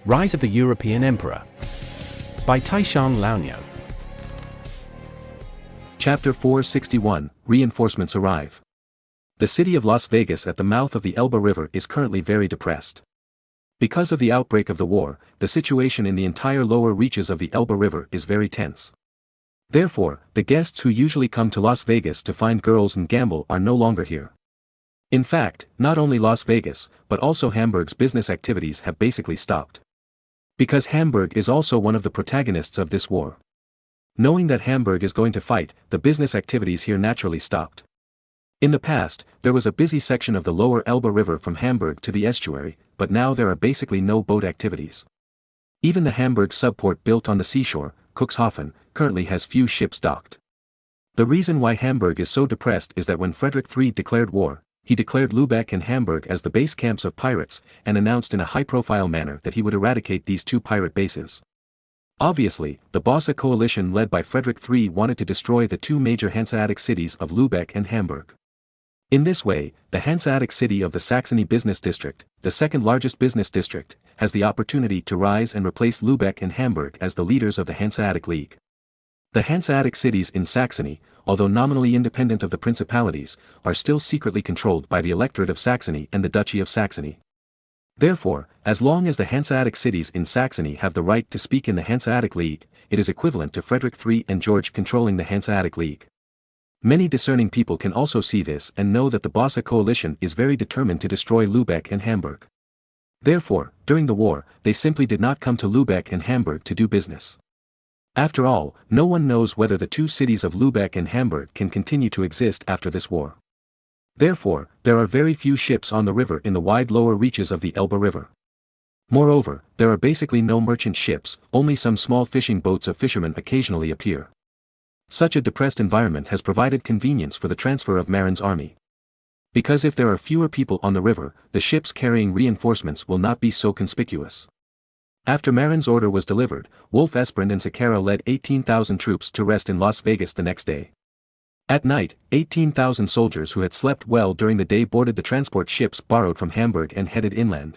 Rise of the European Emperor by Taishan Laonyo. Chapter 461, Reinforcements Arrive. The city of Las Vegas at the mouth of the Elbe River is currently very depressed. Because of the outbreak of the war, the situation in the entire lower reaches of the Elbe River is very tense. Therefore, the guests who usually come to Las Vegas to find girls and gamble are no longer here. In fact, not only Las Vegas, but also Hamburg's business activities have basically stopped. Because Hamburg is also one of the protagonists of this war. Knowing that Hamburg is going to fight, the business activities here naturally stopped. In the past, there was a busy section of the lower Elbe River from Hamburg to the estuary, but now there are basically no boat activities. Even the Hamburg subport built on the seashore, Cuxhaven, currently has few ships docked. The reason why Hamburg is so depressed is that when Frederick III declared war, he declared Lübeck and Hamburg as the base camps of pirates, and announced in a high-profile manner that he would eradicate these two pirate bases. Obviously, the Bosse coalition led by Frederick III wanted to destroy the two major Hanseatic cities of Lübeck and Hamburg. In this way, the Hanseatic city of the Saxony business district, the second largest business district, has the opportunity to rise and replace Lübeck and Hamburg as the leaders of the Hanseatic League. The Hanseatic cities in Saxony, although nominally independent of the principalities, are still secretly controlled by the electorate of Saxony and the Duchy of Saxony. Therefore, as long as the Hanseatic cities in Saxony have the right to speak in the Hanseatic League, it is equivalent to Frederick III and George controlling the Hanseatic League. Many discerning people can also see this and know that the Bosse coalition is very determined to destroy Lübeck and Hamburg. Therefore, during the war, they simply did not come to Lübeck and Hamburg to do business. After all, no one knows whether the two cities of Lübeck and Hamburg can continue to exist after this war. Therefore, there are very few ships on the river in the wide lower reaches of the Elbe River. Moreover, there are basically no merchant ships, only some small fishing boats of fishermen occasionally appear. Such a depressed environment has provided convenience for the transfer of Marin's army. Because if there are fewer people on the river, the ships carrying reinforcements will not be so conspicuous. After Marin's order was delivered, Wolf Esperand and Sakara led 18,000 troops to rest in Las Vegas the next day. At night, 18,000 soldiers who had slept well during the day boarded the transport ships borrowed from Hamburg and headed inland.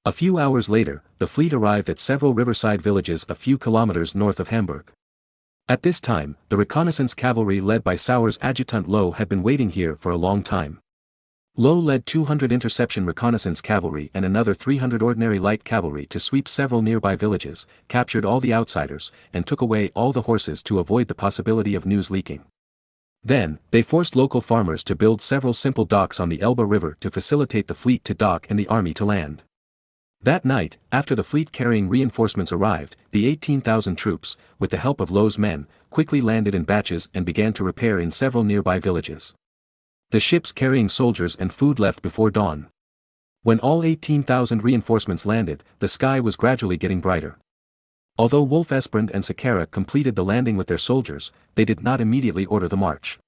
A few hours later, the fleet arrived at several riverside villages a few kilometers north of Hamburg. At this time, the reconnaissance cavalry led by Sauer's adjutant Loh had been waiting here for a long time. Loh led 200 interception reconnaissance cavalry and another 300 ordinary light cavalry to sweep several nearby villages, captured all the outsiders, and took away all the horses to avoid the possibility of news leaking. Then, they forced local farmers to build several simple docks on the Elbe River to facilitate the fleet to dock and the army to land. That night, after the fleet carrying reinforcements arrived, the 18,000 troops, with the help of Loh's men, quickly landed in batches and began to repair in several nearby villages. The ships carrying soldiers and food left before dawn. When all 18,000 reinforcements landed, the sky was gradually getting brighter. Although Wolf Esperand and Sakara completed the landing with their soldiers, they did not immediately order the march.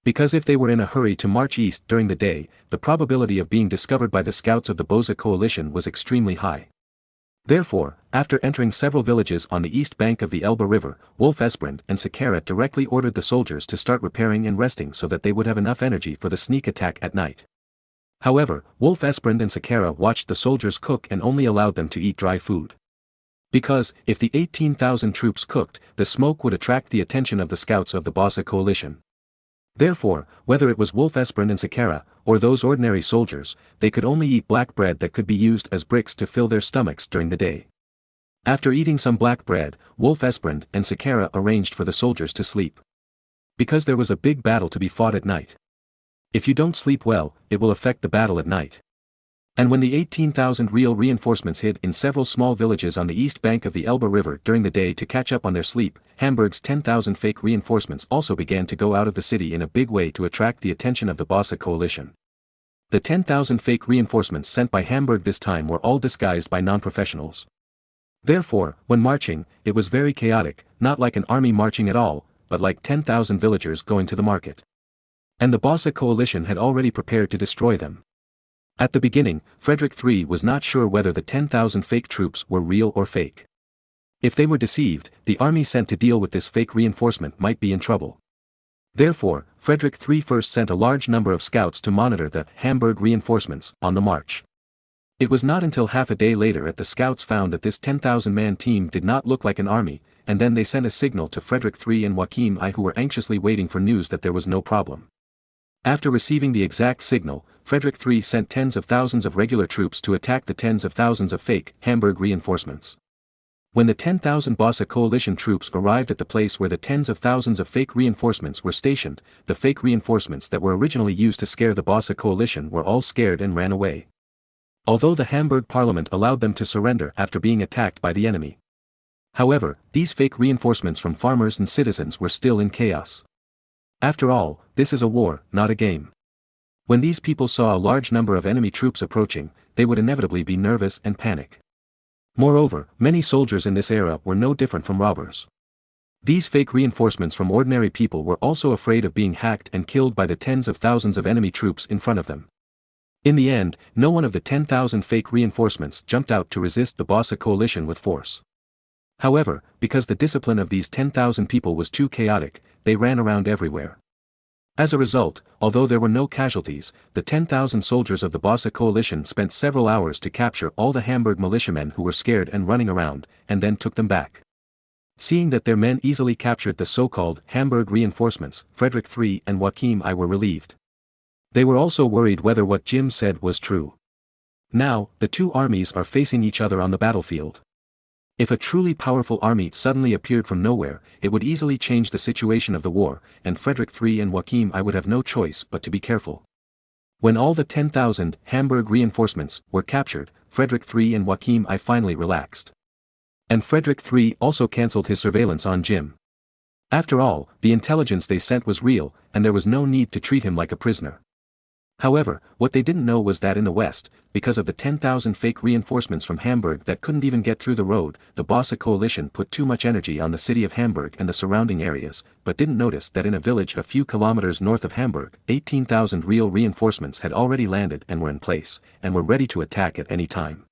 Because if they were in a hurry to march east during the day, the probability of being discovered by the scouts of the Bosse coalition was extremely high. Therefore, after entering several villages on the east bank of the Elbe River, Wolf Esperand and Sakara directly ordered the soldiers to start repairing and resting so that they would have enough energy for the sneak attack at night. However, Wolf Esperand and Sakara watched the soldiers cook and only allowed them to eat dry food. Because, if the 18,000 troops cooked, the smoke would attract the attention of the scouts of the Bosse coalition. Therefore, whether it was Wolf Esperand and Sakara, or those ordinary soldiers, they could only eat black bread that could be used as bricks to fill their stomachs during the day. After eating some black bread, Wolf Esperand and Sakara arranged for the soldiers to sleep. Because there was a big battle to be fought at night. If you don't sleep well, it will affect the battle at night. And when the 18,000 real reinforcements hid in several small villages on the east bank of the Elbe River during the day to catch up on their sleep, Hamburg's 10,000 fake reinforcements also began to go out of the city in a big way to attract the attention of the Bosse coalition. The 10,000 fake reinforcements sent by Hamburg this time were all disguised by non-professionals. Therefore, when marching, it was very chaotic, not like an army marching at all, but like 10,000 villagers going to the market. And the Bosse coalition had already prepared to destroy them. At the beginning, Frederick III was not sure whether the 10,000 fake troops were real or fake. If they were deceived, the army sent to deal with this fake reinforcement might be in trouble. Therefore, Frederick III first sent a large number of scouts to monitor the Hamburg reinforcements on the march. It was not until half a day later that the scouts found that this 10,000-man team did not look like an army, and then they sent a signal to Frederick III and Joachim I, who were anxiously waiting for news that there was no problem. After receiving the exact signal, Frederick III sent tens of thousands of regular troops to attack the tens of thousands of fake Hamburg reinforcements. When the 10,000 Bosse coalition troops arrived at the place where the tens of thousands of fake reinforcements were stationed, the fake reinforcements that were originally used to scare the Bosse coalition were all scared and ran away. Although the Hamburg parliament allowed them to surrender after being attacked by the enemy. However, these fake reinforcements from farmers and citizens were still in chaos. After all, this is a war, not a game. When these people saw a large number of enemy troops approaching, they would inevitably be nervous and panic. Moreover, many soldiers in this era were no different from robbers. These fake reinforcements from ordinary people were also afraid of being hacked and killed by the tens of thousands of enemy troops in front of them. In the end, no one of the 10,000 fake reinforcements jumped out to resist the Bosse coalition with force. However, because the discipline of these 10,000 people was too chaotic, they ran around everywhere. As a result, although there were no casualties, the 10,000 soldiers of the Bosse coalition spent several hours to capture all the Hamburg militiamen who were scared and running around, and then took them back. Seeing that their men easily captured the so-called Hamburg reinforcements, Frederick III and Joachim I were relieved. They were also worried whether what Jim said was true. Now, the two armies are facing each other on the battlefield. If a truly powerful army suddenly appeared from nowhere, it would easily change the situation of the war, and Frederick III and Joachim I would have no choice but to be careful. When all the 10,000 Hamburg reinforcements were captured, Frederick III and Joachim I finally relaxed. And Frederick III also cancelled his surveillance on Jim. After all, the intelligence they sent was real, and there was no need to treat him like a prisoner. However, what they didn't know was that in the west, because of the 10,000 fake reinforcements from Hamburg that couldn't even get through the road, the Bosse coalition put too much energy on the city of Hamburg and the surrounding areas, but didn't notice that in a village a few kilometers north of Hamburg, 18,000 real reinforcements had already landed and were in place, and were ready to attack at any time.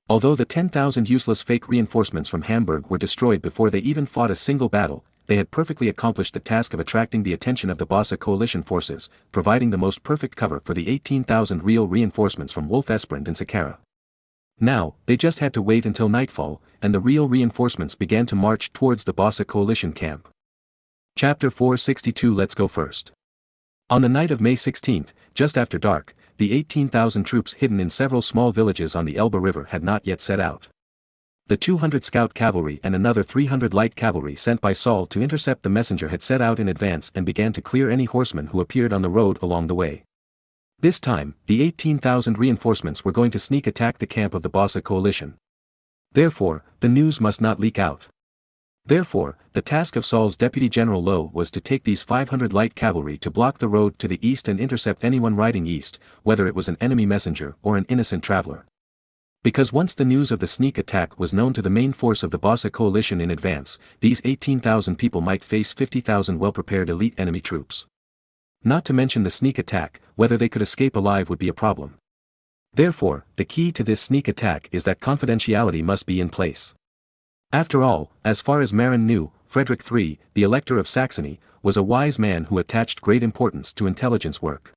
Although the 10,000 useless fake reinforcements from Hamburg were destroyed before they even fought a single battle, they had perfectly accomplished the task of attracting the attention of the Bosse coalition forces, providing the most perfect cover for the 18,000 real reinforcements from Wolf Esperand and Sakara. Now, they just had to wait until nightfall, and the real reinforcements began to march towards the Bosse coalition camp. Chapter 462. Let's go first. On the night of May 16, just after dark, the 18,000 troops hidden in several small villages on the Elbe River had not yet set out. The 200 scout cavalry and another 300 light cavalry sent by Saul to intercept the messenger had set out in advance and began to clear any horsemen who appeared on the road along the way. This time, the 18,000 reinforcements were going to sneak attack the camp of the Bosse coalition. Therefore, the news must not leak out. Therefore, the task of Saul's Deputy General Lowe was to take these 500 light cavalry to block the road to the east and intercept anyone riding east, whether it was an enemy messenger or an innocent traveler. Because once the news of the sneak attack was known to the main force of the Bosse coalition in advance, these 18,000 people might face 50,000 well-prepared elite enemy troops. Not to mention the sneak attack, whether they could escape alive would be a problem. Therefore, the key to this sneak attack is that confidentiality must be in place. After all, as far as Marin knew, Frederick III, the Elector of Saxony, was a wise man who attached great importance to intelligence work.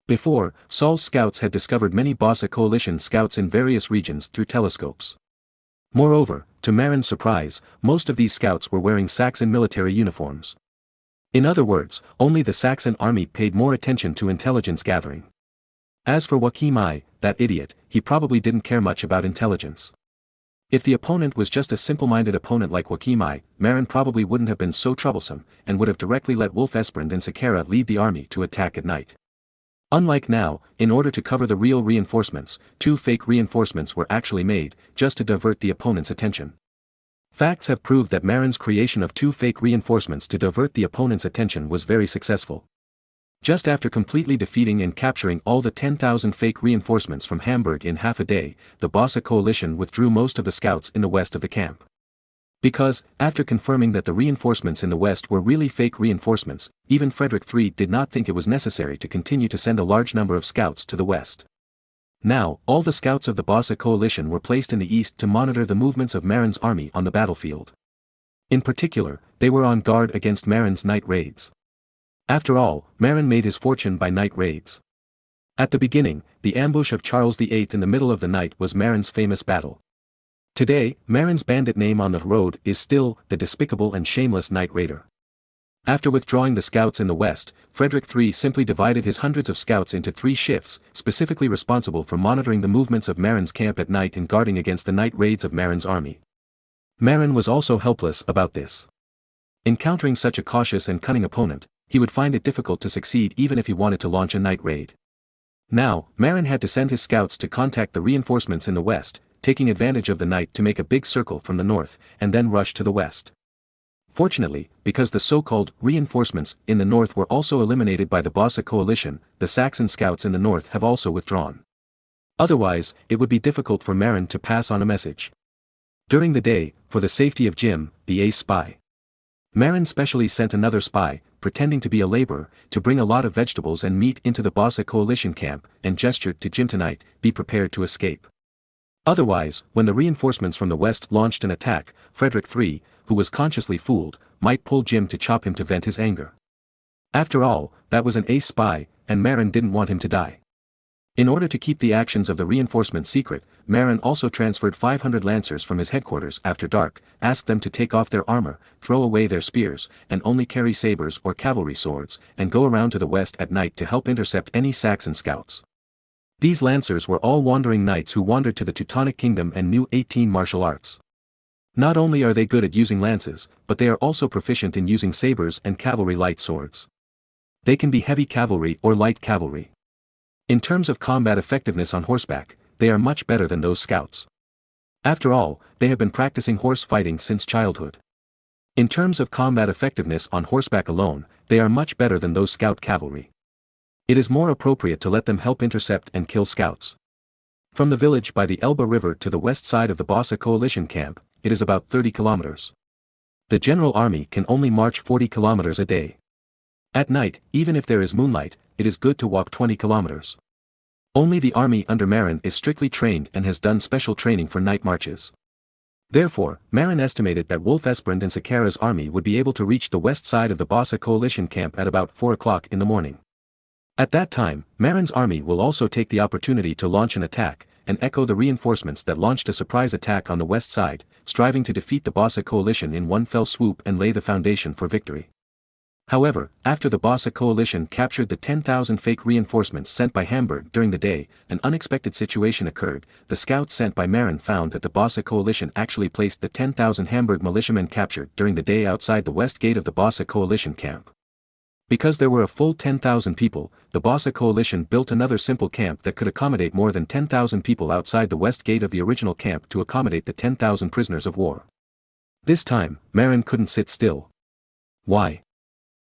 Before, Saul's scouts had discovered many Bosse coalition scouts in various regions through telescopes. Moreover, to Marin's surprise, most of these scouts were wearing Saxon military uniforms. In other words, only the Saxon army paid more attention to intelligence gathering. As for Joachim I, that idiot, he probably didn't care much about intelligence. If the opponent was just a simple-minded opponent like Joachim I, Marin probably wouldn't have been so troublesome, and would have directly let Wolf Esperand and Sakara lead the army to attack at night. Unlike now, in order to cover the real reinforcements, two fake reinforcements were actually made, just to divert the opponent's attention. Facts have proved that Marin's creation of two fake reinforcements to divert the opponent's attention was very successful. Just after completely defeating and capturing all the 10,000 fake reinforcements from Hamburg in half a day, the Bosse coalition withdrew most of the scouts in the west of the camp. Because, after confirming that the reinforcements in the west were really fake reinforcements, even Frederick III did not think it was necessary to continue to send a large number of scouts to the west. Now, all the scouts of the Bosse coalition were placed in the east to monitor the movements of Marin's army on the battlefield. In particular, they were on guard against Marin's night raids. After all, Marin made his fortune by night raids. At the beginning, the ambush of Charles VIII in the middle of the night was Marin's famous battle. Today, Marin's bandit name on the road is still the despicable and shameless night raider. After withdrawing the scouts in the west, Frederick III simply divided his hundreds of scouts into 3 shifts, specifically responsible for monitoring the movements of Marin's camp at night and guarding against the night raids of Marin's army. Marin was also helpless about this. Encountering such a cautious and cunning opponent, he would find it difficult to succeed even if he wanted to launch a night raid. Now, Marin had to send his scouts to contact the reinforcements in the west, taking advantage of the night to make a big circle from the north, and then rush to the west. Fortunately, because the so-called reinforcements in the north were also eliminated by the Bossa coalition, the Saxon scouts in the north have also withdrawn. Otherwise, it would be difficult for Marin to pass on a message. During the day, for the safety of Jim, the ace spy, Marin specially sent another spy, pretending to be a laborer, to bring a lot of vegetables and meat into the Bossa coalition camp, and gestured to Jim tonight, be prepared to escape. Otherwise, when the reinforcements from the west launched an attack, Frederick III, who was consciously fooled, might pull Jim to chop him to vent his anger. After all, that was an ace spy, and Marin didn't want him to die. In order to keep the actions of the reinforcements secret, Marin also transferred 500 lancers from his headquarters after dark, asked them to take off their armor, throw away their spears, and only carry sabers or cavalry swords, and go around to the west at night to help intercept any Saxon scouts. These lancers were all wandering knights who wandered to the Teutonic Kingdom and knew 18 martial arts. Not only are they good at using lances, but they are also proficient in using sabers and cavalry light swords. They can be heavy cavalry or light cavalry. In terms of combat effectiveness on horseback, they are much better than those scouts. After all, they have been practicing horse fighting since childhood. In terms of combat effectiveness on horseback alone, they are much better than those scout cavalry. It is more appropriate to let them help intercept and kill scouts. From the village by the Elbe River to the west side of the Bossa coalition camp, it is about 30 kilometers. The general army can only march 40 kilometers a day. At night, even if there is moonlight, it is good to walk 20 kilometers. Only the army under Marin is strictly trained and has done special training for night marches. Therefore, Marin estimated that Wolf Esprand and Sakara's army would be able to reach the west side of the Bossa coalition camp at about 4 o'clock in the morning. At that time, Marin's army will also take the opportunity to launch an attack, and echo the reinforcements that launched a surprise attack on the west side, striving to defeat the Bossa coalition in one fell swoop and lay the foundation for victory. However, after the Bossa coalition captured the 10,000 fake reinforcements sent by Hamburg during the day, an unexpected situation occurred. The scouts sent by Marin found that the Bossa coalition actually placed the 10,000 Hamburg militiamen captured during the day outside the west gate of the Bossa coalition camp. Because there were a full 10,000 people, the Bossa coalition built another simple camp that could accommodate more than 10,000 people outside the west gate of the original camp to accommodate the 10,000 prisoners of war. This time, Marin couldn't sit still. Why?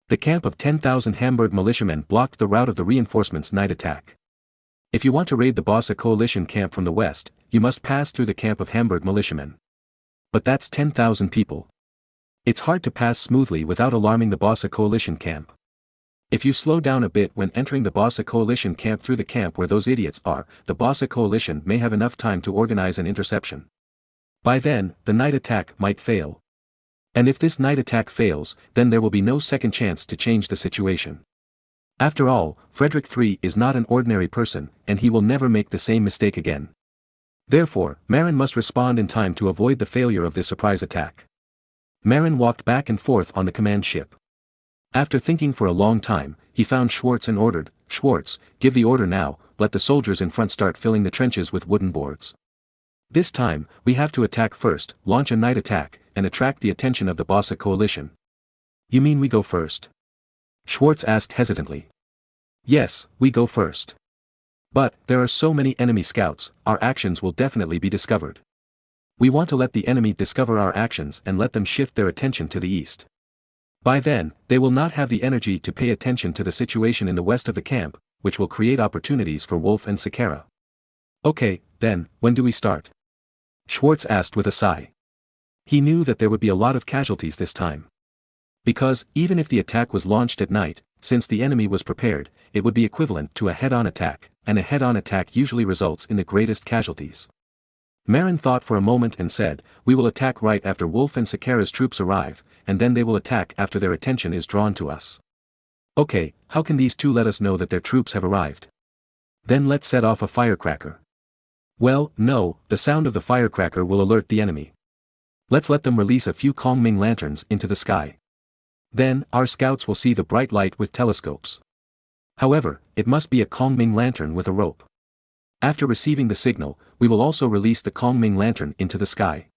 The camp of 10,000 Hamburg militiamen blocked the route of the reinforcements' night attack. If you want to raid the Bossa coalition camp from the west, you must pass through the camp of Hamburg militiamen. But that's 10,000 people. It's hard to pass smoothly without alarming the Bossa coalition camp. If you slow down a bit when entering the Bossa coalition camp through the camp where those idiots are, the Bossa coalition may have enough time to organize an interception. By then, the night attack might fail. And if this night attack fails, then there will be no second chance to change the situation. After all, Frederick III is not an ordinary person, and he will never make the same mistake again. Therefore, Marin must respond in time to avoid the failure of this surprise attack. Marin walked back and forth on the command ship. After thinking for a long time, he found Schwartz and ordered, "Schwartz, give the order now, let the soldiers in front start filling the trenches with wooden boards. This time, we have to attack first, launch a night attack, and attract the attention of the Bossa coalition." "You mean we go first?" Schwartz asked hesitantly. "Yes, we go first. But, there are so many enemy scouts, our actions will definitely be discovered. We want to let the enemy discover our actions and let them shift their attention to the east. By then, they will not have the energy to pay attention to the situation in the west of the camp, which will create opportunities for Wolf and Sakara." "Okay, then, when do we start?" Schwartz asked with a sigh. He knew that there would be a lot of casualties this time. Because, even if the attack was launched at night, since the enemy was prepared, it would be equivalent to a head-on attack, and a head-on attack usually results in the greatest casualties. Marin thought for a moment and said, "We will attack right after Wolf and Sakara's troops arrive, and then they will attack after their attention is drawn to us." "Okay, how can these two let us know that their troops have arrived?" Then let's set off a firecracker. Well, no, the sound of the firecracker will alert the enemy. Let's let them release a few Kongming lanterns into the sky. Then, our scouts will see the bright light with telescopes. However, it must be a Kongming lantern with a rope. After receiving the signal, we will also release the Kongming lantern into the sky.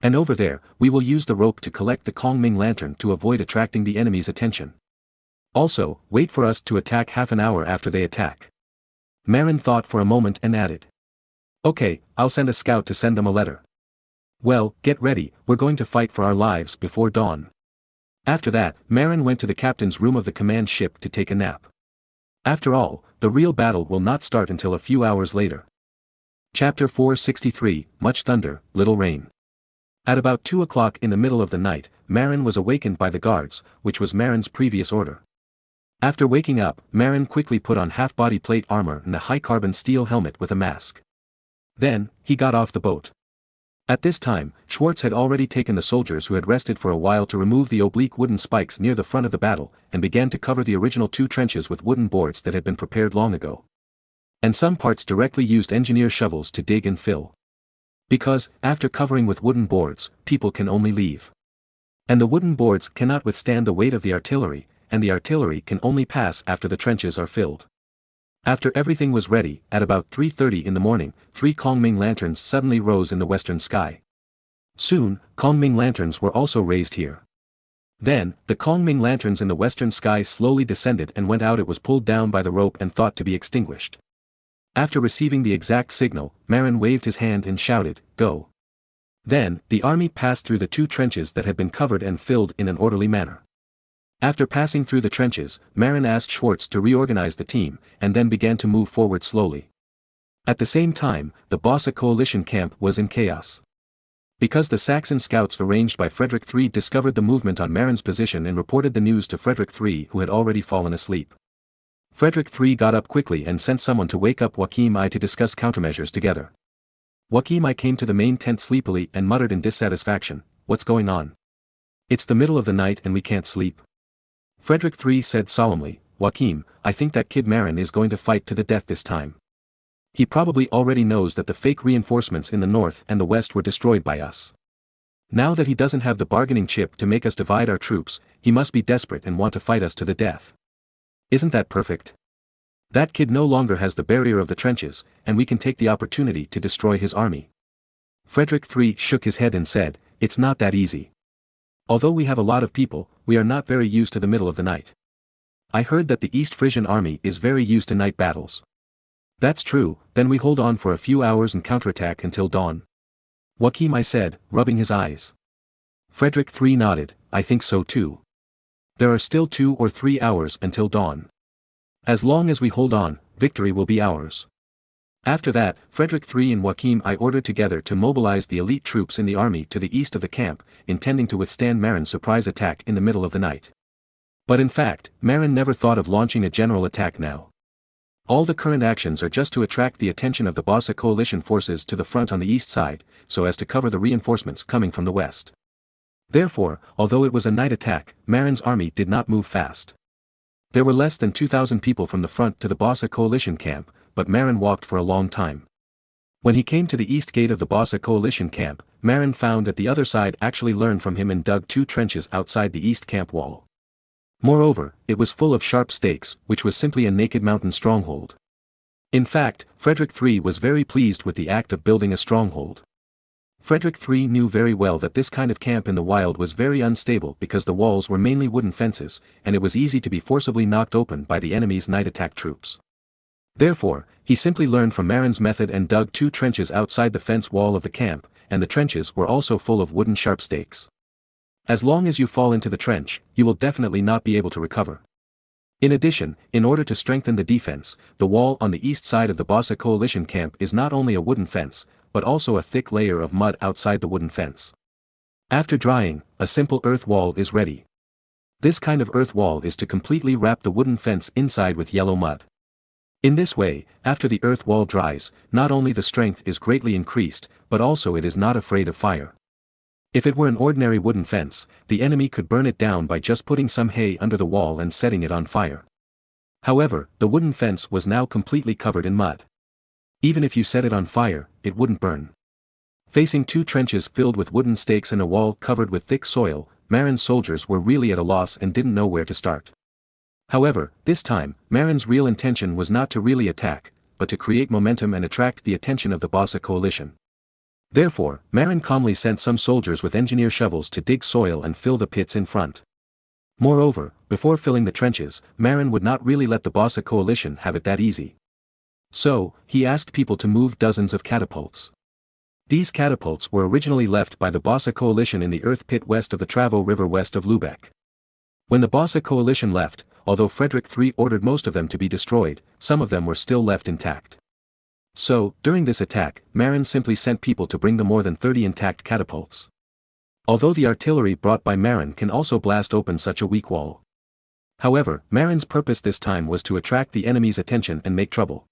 And over there, we will use the rope to collect the Kongming lantern to avoid attracting the enemy's attention. Also, wait for us to attack half an hour after they attack. Marin thought for a moment and added. Okay, I'll send a scout to send them a letter. Well, get ready, we're going to fight for our lives before dawn. After that, Marin went to the captain's room of the command ship to take a nap. After all, the real battle will not start until a few hours later. Chapter 463, Much Thunder, Little Rain. At about 2 o'clock in the middle of the night, Marin was awakened by the guards, which was Marin's previous order. After waking up, Marin quickly put on half-body plate armor and a high-carbon steel helmet with a mask. Then, he got off the boat. At this time, Schwartz had already taken the soldiers who had rested for a while to remove the oblique wooden spikes near the front of the battle, and began to cover the original 2 trenches with wooden boards that had been prepared long ago. And some parts directly used engineer shovels to dig and fill. Because, after covering with wooden boards, people can only leave. And the wooden boards cannot withstand the weight of the artillery, and the artillery can only pass after the trenches are filled. After everything was ready, at about 3:30 in the morning, 3 Kongming lanterns suddenly rose in the western sky. Soon, Kongming lanterns were also raised here. Then, the Kongming lanterns in the western sky slowly descended, and when it was pulled down by the rope and thought to be extinguished. After receiving the exact signal, Marin waved his hand and shouted, "Go!" Then, the army passed through the 2 trenches that had been covered and filled in an orderly manner. After passing through the trenches, Marin asked Schwartz to reorganize the team, and then began to move forward slowly. At the same time, the Bossa coalition camp was in chaos. Because the Saxon scouts arranged by Frederick III discovered the movement on Marin's position and reported the news to Frederick III, who had already fallen asleep. Frederick III got up quickly and sent someone to wake up Joachim I to discuss countermeasures together. Joachim I came to the main tent sleepily and muttered in dissatisfaction, "What's going on? It's the middle of the night and we can't sleep." Frederick III said solemnly, "Joachim, I think that kid Marin is going to fight to the death this time. He probably already knows that the fake reinforcements in the north and the west were destroyed by us. Now that he doesn't have the bargaining chip to make us divide our troops, he must be desperate and want to fight us to the death. Isn't that perfect? That kid no longer has the barrier of the trenches, and we can take the opportunity to destroy his army." Frederick III shook his head and said, "It's not that easy. Although we have a lot of people, we are not very used to the middle of the night. I heard that the East Frisian army is very used to night battles." "That's true, then we hold on for a few hours and counterattack until dawn?" Joachim I said, rubbing his eyes. Frederick III nodded, "I think so too. There are still 2 or 3 hours until dawn. As long as we hold on, victory will be ours." After that, Frederick III and Joachim I ordered together to mobilize the elite troops in the army to the east of the camp, intending to withstand Marin's surprise attack in the middle of the night. But in fact, Marin never thought of launching a general attack now. All the current actions are just to attract the attention of the Bossa coalition forces to the front on the east side, so as to cover the reinforcements coming from the west. Therefore, although it was a night attack, Marin's army did not move fast. There were less than 2,000 people from the front to the Bossa coalition camp, but Marin walked for a long time. When he came to the east gate of the Bossa coalition camp, Marin found that the other side actually learned from him and dug 2 trenches outside the east camp wall. Moreover, it was full of sharp stakes, which was simply a naked mountain stronghold. In fact, Frederick III was very pleased with the act of building a stronghold. Frederick III knew very well that this kind of camp in the wild was very unstable because the walls were mainly wooden fences, and it was easy to be forcibly knocked open by the enemy's night attack troops. Therefore, he simply learned from Marin's method and dug 2 trenches outside the fence wall of the camp, and the trenches were also full of wooden sharp stakes. As long as you fall into the trench, you will definitely not be able to recover. In addition, in order to strengthen the defense, the wall on the east side of the Bossa coalition camp is not only a wooden fence, but also a thick layer of mud outside the wooden fence. After drying, a simple earth wall is ready. This kind of earth wall is to completely wrap the wooden fence inside with yellow mud. In this way, after the earth wall dries, not only the strength is greatly increased, but also it is not afraid of fire. If it were an ordinary wooden fence, the enemy could burn it down by just putting some hay under the wall and setting it on fire. However, the wooden fence was now completely covered in mud. Even if you set it on fire, it wouldn't burn. Facing two trenches filled with wooden stakes and a wall covered with thick soil, Marin's soldiers were really at a loss and didn't know where to start. However, this time, Marin's real intention was not to really attack, but to create momentum and attract the attention of the Bossa coalition. Therefore, Marin calmly sent some soldiers with engineer shovels to dig soil and fill the pits in front. Moreover, before filling the trenches, Marin would not really let the Bossa coalition have it that easy. So, he asked people to move dozens of catapults. These catapults were originally left by the Bossa coalition in the earth pit west of the Travo River west of Lübeck. When the Bossa coalition left, although Frederick III ordered most of them to be destroyed, some of them were still left intact. So, during this attack, Marin simply sent people to bring the more than 30 intact catapults. Although the artillery brought by Marin can also blast open such a weak wall. However, Marin's purpose this time was to attract the enemy's attention and make trouble.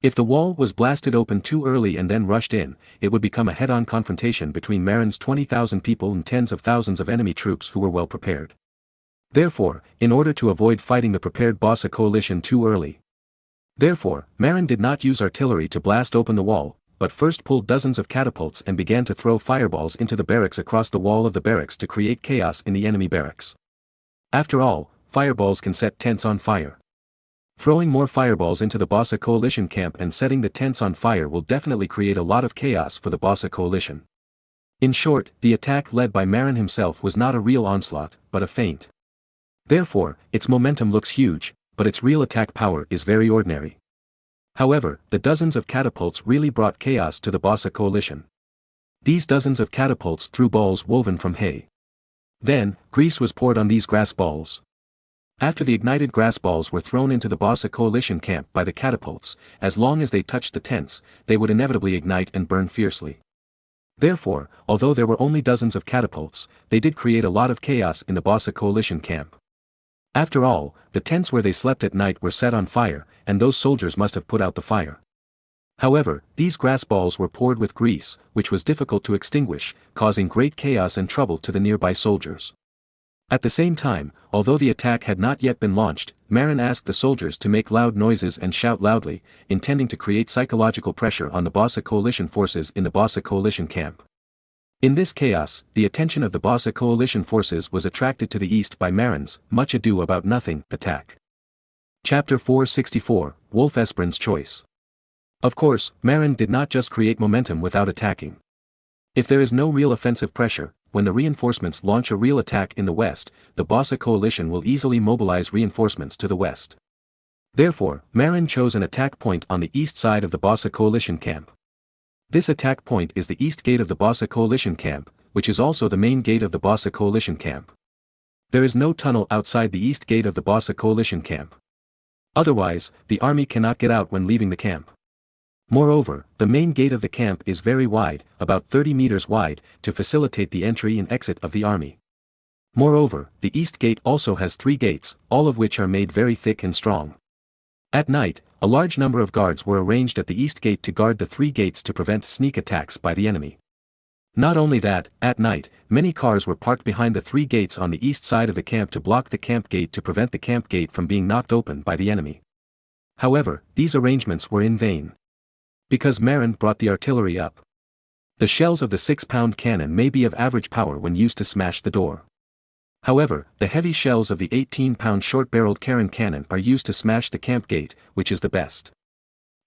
If the wall was blasted open too early and then rushed in, it would become a head-on confrontation between Marin's 20,000 people and tens of thousands of enemy troops who were well prepared. Therefore, in order to avoid fighting the prepared Bossa coalition too early. Marin did not use artillery to blast open the wall, but first pulled dozens of catapults and began to throw fireballs into the barracks across the wall of the barracks to create chaos in the enemy barracks. After all, fireballs can set tents on fire. Throwing more fireballs into the Bossa coalition camp and setting the tents on fire will definitely create a lot of chaos for the Bossa coalition. In short, the attack led by Marin himself was not a real onslaught, but a feint. Therefore, its momentum looks huge, but its real attack power is very ordinary. However, the dozens of catapults really brought chaos to the Bossa coalition. These dozens of catapults threw balls woven from hay. Then, grease was poured on these grass balls. After the ignited grass balls were thrown into the Bossa coalition camp by the catapults, as long as they touched the tents, they would inevitably ignite and burn fiercely. Therefore, although there were only dozens of catapults, they did create a lot of chaos in the Bossa coalition camp. After all, the tents where they slept at night were set on fire, and those soldiers must have put out the fire. However, these grass balls were poured with grease, which was difficult to extinguish, causing great chaos and trouble to the nearby soldiers. At the same time, although the attack had not yet been launched, Marin asked the soldiers to make loud noises and shout loudly, intending to create psychological pressure on the Bossa coalition forces in the Bossa coalition camp. In this chaos, the attention of the Bossa coalition forces was attracted to the east by Marin's much ado about nothing attack. Chapter 464, Wolf Esperon's Choice. Of course, Marin did not just create momentum without attacking. If there is no real offensive pressure, when the reinforcements launch a real attack in the west, the Bossa coalition will easily mobilize reinforcements to the west. Therefore, Marin chose an attack point on the east side of the Bossa coalition camp. This attack point is the east gate of the Bossa coalition camp, which is also the main gate of the Bossa coalition camp. There is no tunnel outside the east gate of the Bossa coalition camp. Otherwise, the army cannot get out when leaving the camp. Moreover, the main gate of the camp is very wide, about 30 meters wide, to facilitate the entry and exit of the army. Moreover, the east gate also has 3 gates, all of which are made very thick and strong. At night, a large number of guards were arranged at the east gate to guard the 3 gates to prevent sneak attacks by the enemy. Not only that, at night, many cars were parked behind the 3 gates on the east side of the camp to block the camp gate to prevent the camp gate from being knocked open by the enemy. However, these arrangements were in vain. Because Marin brought the artillery up. The shells of the 6-pound cannon may be of average power when used to smash the door. However, the heavy shells of the 18-pound short-barreled Karen cannon are used to smash the camp gate, which is the best.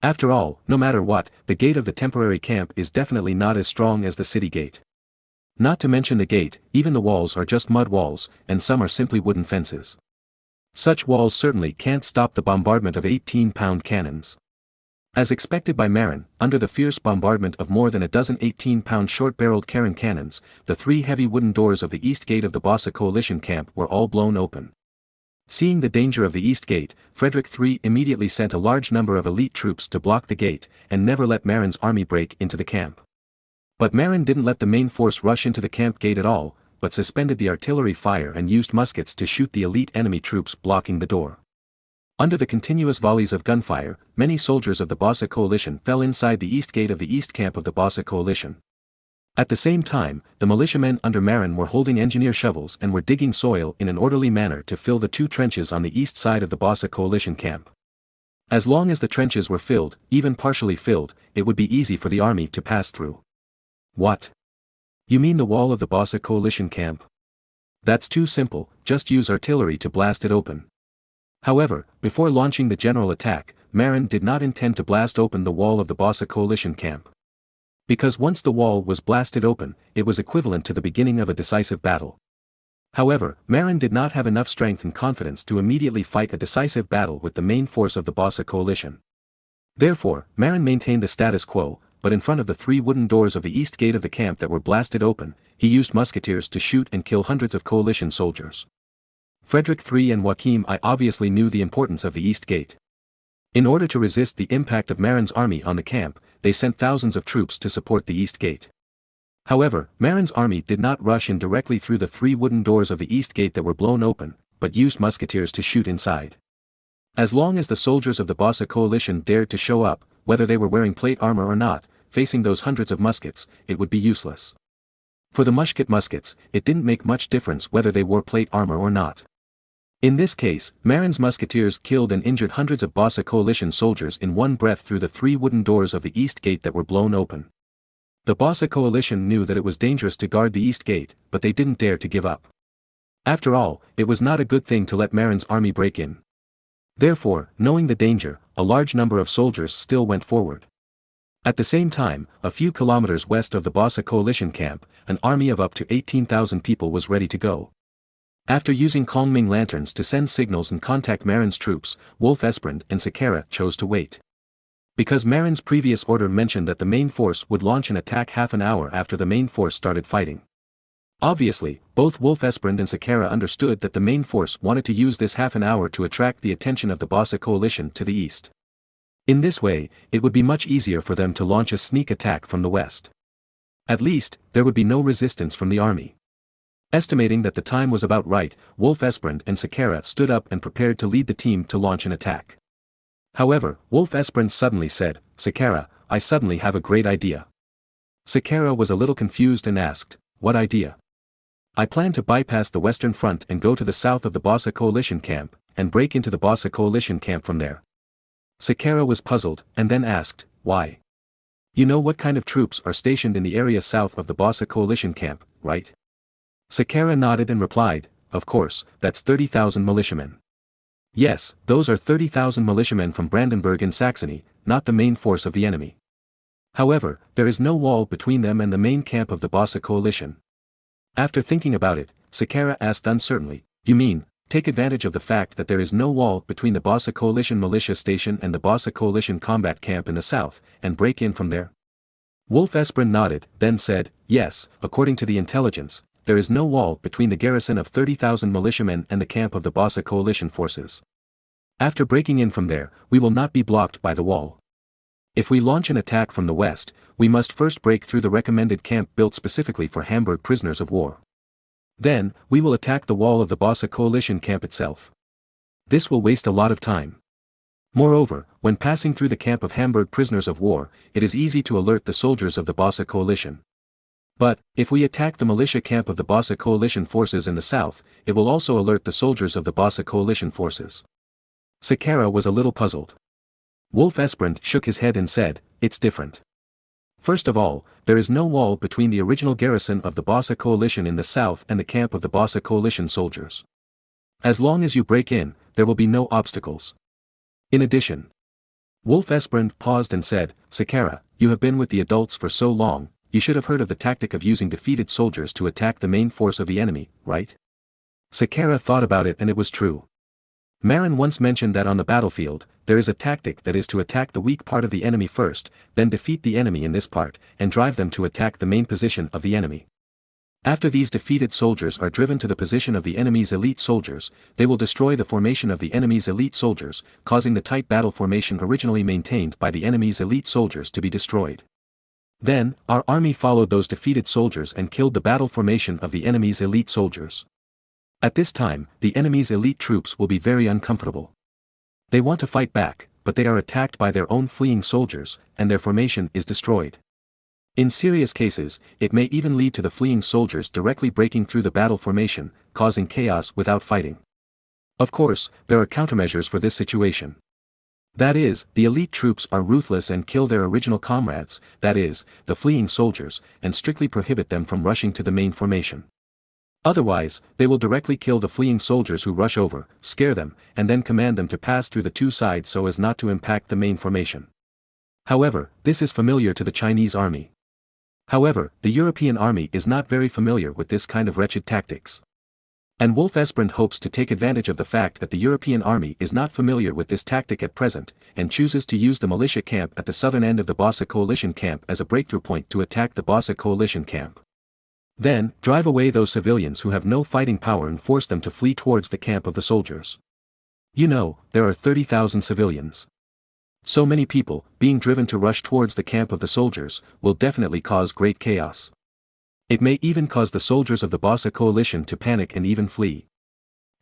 After all, no matter what, the gate of the temporary camp is definitely not as strong as the city gate. Not to mention the gate, even the walls are just mud walls, and some are simply wooden fences. Such walls certainly can't stop the bombardment of 18-pound cannons. As expected by Marin, under the fierce bombardment of more than a dozen 18-pound short-barreled Karen cannons, the 3 heavy wooden doors of the east gate of the Bossa coalition camp were all blown open. Seeing the danger of the east gate, Frederick III immediately sent a large number of elite troops to block the gate, and never let Marin's army break into the camp. But Marin didn't let the main force rush into the camp gate at all, but suspended the artillery fire and used muskets to shoot the elite enemy troops blocking the door. Under the continuous volleys of gunfire, many soldiers of the Bossa coalition fell inside the east gate of the east camp of the Bossa coalition. At the same time, the militiamen under Marin were holding engineer shovels and were digging soil in an orderly manner to fill the 2 trenches on the east side of the Bossa coalition camp. As long as the trenches were filled, even partially filled, it would be easy for the army to pass through. What? You mean the wall of the Bossa coalition camp? That's too simple, just use artillery to blast it open. However, before launching the general attack, Marin did not intend to blast open the wall of the Bossa coalition camp. Because once the wall was blasted open, it was equivalent to the beginning of a decisive battle. However, Marin did not have enough strength and confidence to immediately fight a decisive battle with the main force of the Bossa coalition. Therefore, Marin maintained the status quo, but in front of the 3 wooden doors of the east gate of the camp that were blasted open, he used musketeers to shoot and kill hundreds of coalition soldiers. Frederick III and Joachim I obviously knew the importance of the east gate. In order to resist the impact of Marin's army on the camp, they sent thousands of troops to support the east gate. However, Marin's army did not rush in directly through the 3 wooden doors of the east gate that were blown open, but used musketeers to shoot inside. As long as the soldiers of the Bossa coalition dared to show up, whether they were wearing plate armor or not, facing those hundreds of muskets, it would be useless. For the muskets, it didn't make much difference whether they wore plate armor or not. In this case, Marin's musketeers killed and injured hundreds of Bossa coalition soldiers in one breath through the 3 wooden doors of the east gate that were blown open. The Bossa coalition knew that it was dangerous to guard the east gate, but they didn't dare to give up. After all, it was not a good thing to let Marin's army break in. Therefore, knowing the danger, a large number of soldiers still went forward. At the same time, a few kilometers west of the Bossa coalition camp, an army of up to 18,000 people was ready to go. After using Kongming lanterns to send signals and contact Marin's troops, Wolf Esperand and Sakara chose to wait. Because Marin's previous order mentioned that the main force would launch an attack half an hour after the main force started fighting. Obviously, both Wolf Esperand and Sakara understood that the main force wanted to use this half an hour to attract the attention of the Bossa coalition to the east. In this way, it would be much easier for them to launch a sneak attack from the west. At least, there would be no resistance from the army. Estimating that the time was about right, Wolf Esperand and Sakara stood up and prepared to lead the team to launch an attack. However, Wolf Esperand suddenly said, "Sakara, I suddenly have a great idea." Sakara was a little confused and asked, "What idea?" "I plan to bypass the western front and go to the south of the Bossa coalition camp, and break into the Bossa coalition camp from there." Sakara was puzzled, and then asked, "Why?" "You know what kind of troops are stationed in the area south of the Bossa coalition camp, right?" Sakara nodded and replied, "Of course, that's 30,000 militiamen." "Yes, those are 30,000 militiamen from Brandenburg in Saxony, not the main force of the enemy. However, there is no wall between them and the main camp of the Bossa coalition." After thinking about it, Sakara asked uncertainly, "You mean, take advantage of the fact that there is no wall between the Bossa coalition militia station and the Bossa coalition combat camp in the south, and break in from there?" Wolf Esperand nodded, then said, "Yes, according to the intelligence, there is no wall between the garrison of 30,000 militiamen and the camp of the Bossa coalition forces. After breaking in from there, we will not be blocked by the wall. If we launch an attack from the west, we must first break through the recommended camp built specifically for Hamburg prisoners of war. Then, we will attack the wall of the Bossa coalition camp itself. This will waste a lot of time. Moreover, when passing through the camp of Hamburg prisoners of war, it is easy to alert the soldiers of the Bossa coalition. But, if we attack the militia camp of the Bossa coalition forces in the south, it will also alert the soldiers of the Bossa coalition forces." Sakara was a little puzzled. Wolf Esperand shook his head and said, "It's different. First of all, there is no wall between the original garrison of the Bossa coalition in the south and the camp of the Bossa coalition soldiers. As long as you break in, there will be no obstacles. In addition..." Wolf Esperand paused and said, "Sakara, you have been with the adults for so long, you should have heard of the tactic of using defeated soldiers to attack the main force of the enemy, right?" Sakara thought about it and it was true. Marin once mentioned that on the battlefield, there is a tactic that is to attack the weak part of the enemy first, then defeat the enemy in this part, and drive them to attack the main position of the enemy. After these defeated soldiers are driven to the position of the enemy's elite soldiers, they will destroy the formation of the enemy's elite soldiers, causing the tight battle formation originally maintained by the enemy's elite soldiers to be destroyed. Then, our army followed those defeated soldiers and killed the battle formation of the enemy's elite soldiers. At this time, the enemy's elite troops will be very uncomfortable. They want to fight back, but they are attacked by their own fleeing soldiers, and their formation is destroyed. In serious cases, it may even lead to the fleeing soldiers directly breaking through the battle formation, causing chaos without fighting. Of course, there are countermeasures for this situation. That is, the elite troops are ruthless and kill their original comrades, that is, the fleeing soldiers, and strictly prohibit them from rushing to the main formation. Otherwise, they will directly kill the fleeing soldiers who rush over, scare them, and then command them to pass through the two sides so as not to impact the main formation. However, this is familiar to the Chinese army. However, the European army is not very familiar with this kind of wretched tactics. And Wolf-Esperand hopes to take advantage of the fact that the European army is not familiar with this tactic at present, and chooses to use the militia camp at the southern end of the Bossa coalition camp as a breakthrough point to attack the Bossa coalition camp. Then, drive away those civilians who have no fighting power and force them to flee towards the camp of the soldiers. You know, there are 30,000 civilians. So many people, being driven to rush towards the camp of the soldiers, will definitely cause great chaos. It may even cause the soldiers of the Bossa coalition to panic and even flee.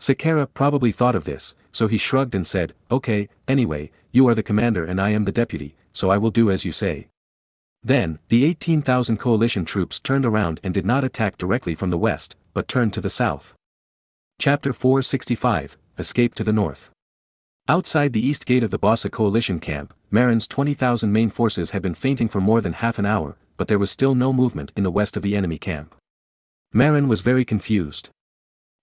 Sakara probably thought of this, so he shrugged and said, "Okay, anyway, you are the commander and I am the deputy, so I will do as you say." Then, the 18,000 coalition troops turned around and did not attack directly from the west, but turned to the south. Chapter 465, Escape to the North. Outside the east gate of the Bossa coalition camp, Marin's 20,000 main forces had been fainting for more than half an hour, but there was still no movement in the west of the enemy camp. Marin was very confused.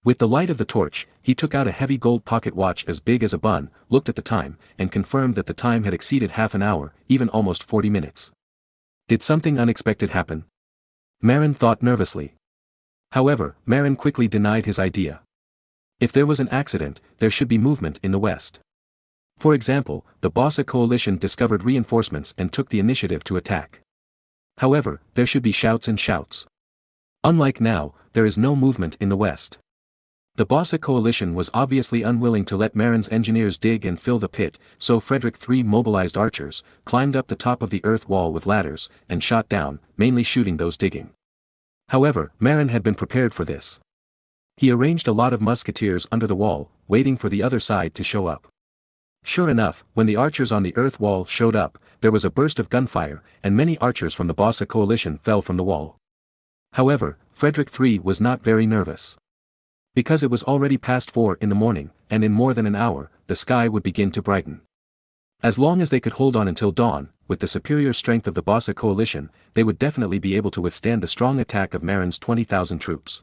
With the light of the torch, he took out a heavy gold pocket watch as big as a bun, looked at the time, and confirmed that the time had exceeded half an hour, even almost 40 minutes. Did something unexpected happen? Marin thought nervously. However, Marin quickly denied his idea. If there was an accident, there should be movement in the west. For example, the Bossa coalition discovered reinforcements and took the initiative to attack. However, there should be shouts and shouts. Unlike now, there is no movement in the west. The Bossa coalition was obviously unwilling to let Marin's engineers dig and fill the pit, so Frederick III mobilized archers, climbed up the top of the earth wall with ladders, and shot down, mainly shooting those digging. However, Marin had been prepared for this. He arranged a lot of musketeers under the wall, waiting for the other side to show up. Sure enough, when the archers on the earth wall showed up, there was a burst of gunfire, and many archers from the Bossa coalition fell from the wall. However, Frederick III was not very nervous. Because it was already past 4 in the morning, and in more than an hour, the sky would begin to brighten. As long as they could hold on until dawn, with the superior strength of the Bossa coalition, they would definitely be able to withstand the strong attack of Marin's 20,000 troops.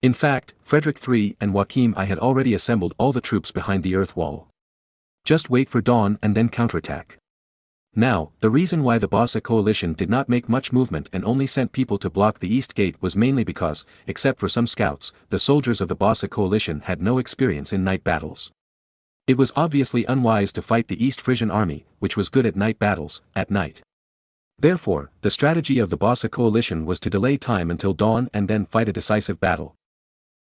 In fact, Frederick III and Joachim I had already assembled all the troops behind the earth wall. Just wait for dawn and then counterattack. Now, the reason why the Bossa coalition did not make much movement and only sent people to block the east gate was mainly because, except for some scouts, the soldiers of the Bossa coalition had no experience in night battles. It was obviously unwise to fight the East Frisian army, which was good at night battles, at night. Therefore, the strategy of the Bossa coalition was to delay time until dawn and then fight a decisive battle.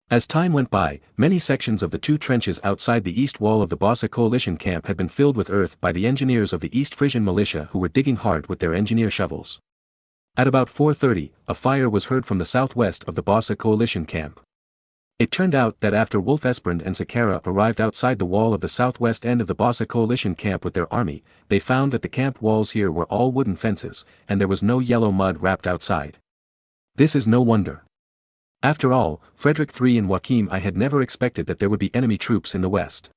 As time went by, many sections of the two trenches outside the east wall of the Bossa coalition camp had been filled with earth by the engineers of the East Frisian militia who were digging hard with their engineer shovels. At about 4:30, a fire was heard from the southwest of the Bossa coalition camp. It turned out that after Wolf-Esperand and Sakara arrived outside the wall of the southwest end of the Bossa coalition camp with their army, they found that the camp walls here were all wooden fences, and there was no yellow mud wrapped outside. This is no wonder. After all, Frederick III and Joachim I had never expected that there would be enemy troops in the west.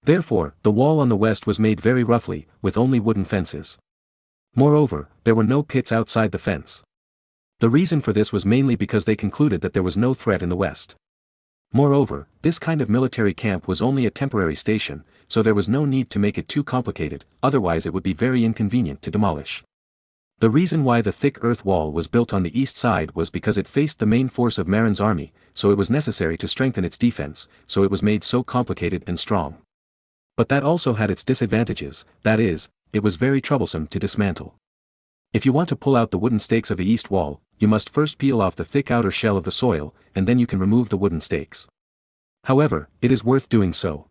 Therefore, the wall on the west was made very roughly, with only wooden fences. Moreover, there were no pits outside the fence. The reason for this was mainly because they concluded that there was no threat in the west. Moreover, this kind of military camp was only a temporary station, so there was no need to make it too complicated, otherwise it would be very inconvenient to demolish. The reason why the thick earth wall was built on the east side was because it faced the main force of Marin's army, so it was necessary to strengthen its defense, so it was made so complicated and strong. But that also had its disadvantages, that is, it was very troublesome to dismantle. If you want to pull out the wooden stakes of the east wall, you must first peel off the thick outer shell of the soil, and then you can remove the wooden stakes. However, it is worth doing so.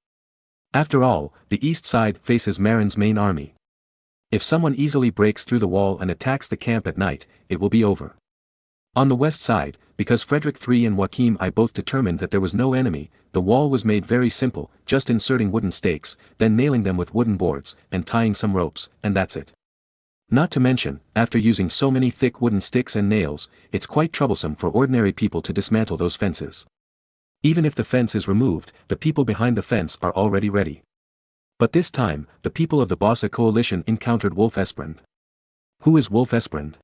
After all, the east side faces Marin's main army. If someone easily breaks through the wall and attacks the camp at night, it will be over. On the west side, because Frederick III and Joachim I both determined that there was no enemy, the wall was made very simple, just inserting wooden stakes, then nailing them with wooden boards, and tying some ropes, and that's it. Not to mention, after using so many thick wooden sticks and nails, it's quite troublesome for ordinary people to dismantle those fences. Even if the fence is removed, the people behind the fence are already ready. But this time, the people of the Bosse coalition encountered Wolf Esperand. Who is Wolf Esperand?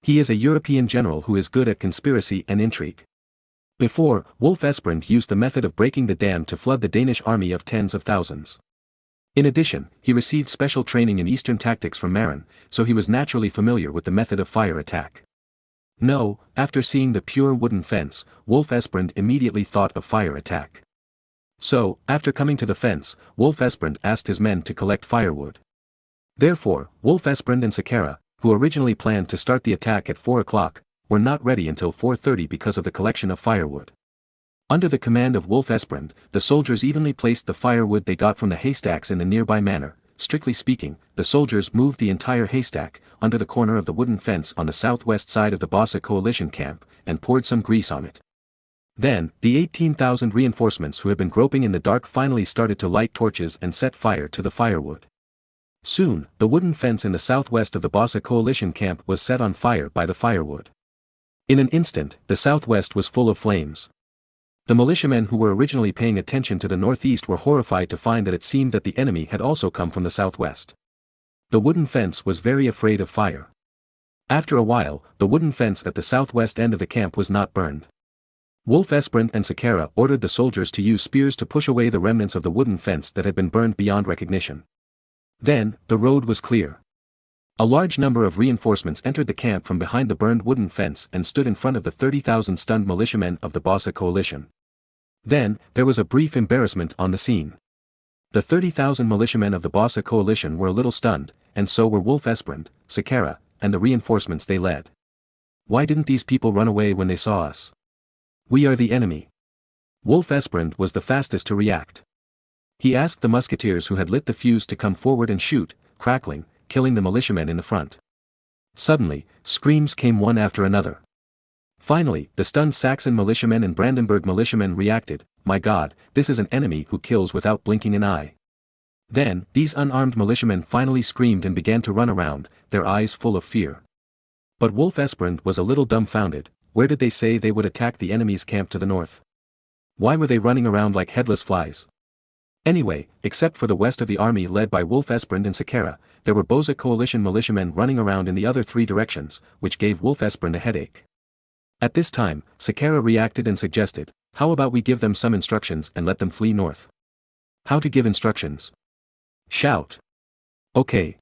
He is a European general who is good at conspiracy and intrigue. Before, Wolf Esperand used the method of breaking the dam to flood the Danish army of tens of thousands. In addition, he received special training in Eastern tactics from Marin, so he was naturally familiar with the method of fire attack. No, after seeing the pure wooden fence, Wolf Esperand immediately thought of fire attack. So, after coming to the fence, Wolf Esperand asked his men to collect firewood. Therefore, Wolf Esperand and Sakara, who originally planned to start the attack at 4 o'clock, were not ready until 4:30 because of the collection of firewood. Under the command of Wolf Esperand, the soldiers evenly placed the firewood they got from the haystacks in the nearby manor. Strictly speaking, the soldiers moved the entire haystack, under the corner of the wooden fence on the southwest side of the Bosse coalition camp, and poured some grease on it. Then, the 18,000 reinforcements who had been groping in the dark finally started to light torches and set fire to the firewood. Soon, the wooden fence in the southwest of the Bosse coalition camp was set on fire by the firewood. In an instant, the southwest was full of flames. The militiamen who were originally paying attention to the northeast were horrified to find that it seemed that the enemy had also come from the southwest. The wooden fence was very afraid of fire. After a while, the wooden fence at the southwest end of the camp was not burned. Wolf Esperand and Sakara ordered the soldiers to use spears to push away the remnants of the wooden fence that had been burned beyond recognition. Then, the road was clear. A large number of reinforcements entered the camp from behind the burned wooden fence and stood in front of the 30,000 stunned militiamen of the Bosse coalition. Then, there was a brief embarrassment on the scene. The 30,000 militiamen of the Bosse coalition were a little stunned, and so were Wolf Esperand, Sakara, and the reinforcements they led. Why didn't these people run away when they saw us? We are the enemy. Wolf Esperand was the fastest to react. He asked the musketeers who had lit the fuse to come forward and shoot, crackling, killing the militiamen in the front. Suddenly, screams came one after another. Finally, the stunned Saxon militiamen and Brandenburg militiamen reacted, "My God, this is an enemy who kills without blinking an eye." Then, these unarmed militiamen finally screamed and began to run around, their eyes full of fear. But Wolf Esperand was a little dumbfounded. Where did they say they would attack the enemy's camp to the north? Why were they running around like headless flies? Anyway, except for the west of the army led by Wolf Esperand and Sakara, there were Bosse coalition militiamen running around in the other 3 directions, which gave Wolf Esperand a headache. At this time, Sakara reacted and suggested, "How about we give them some instructions and let them flee north?" How to give instructions? Shout. Okay.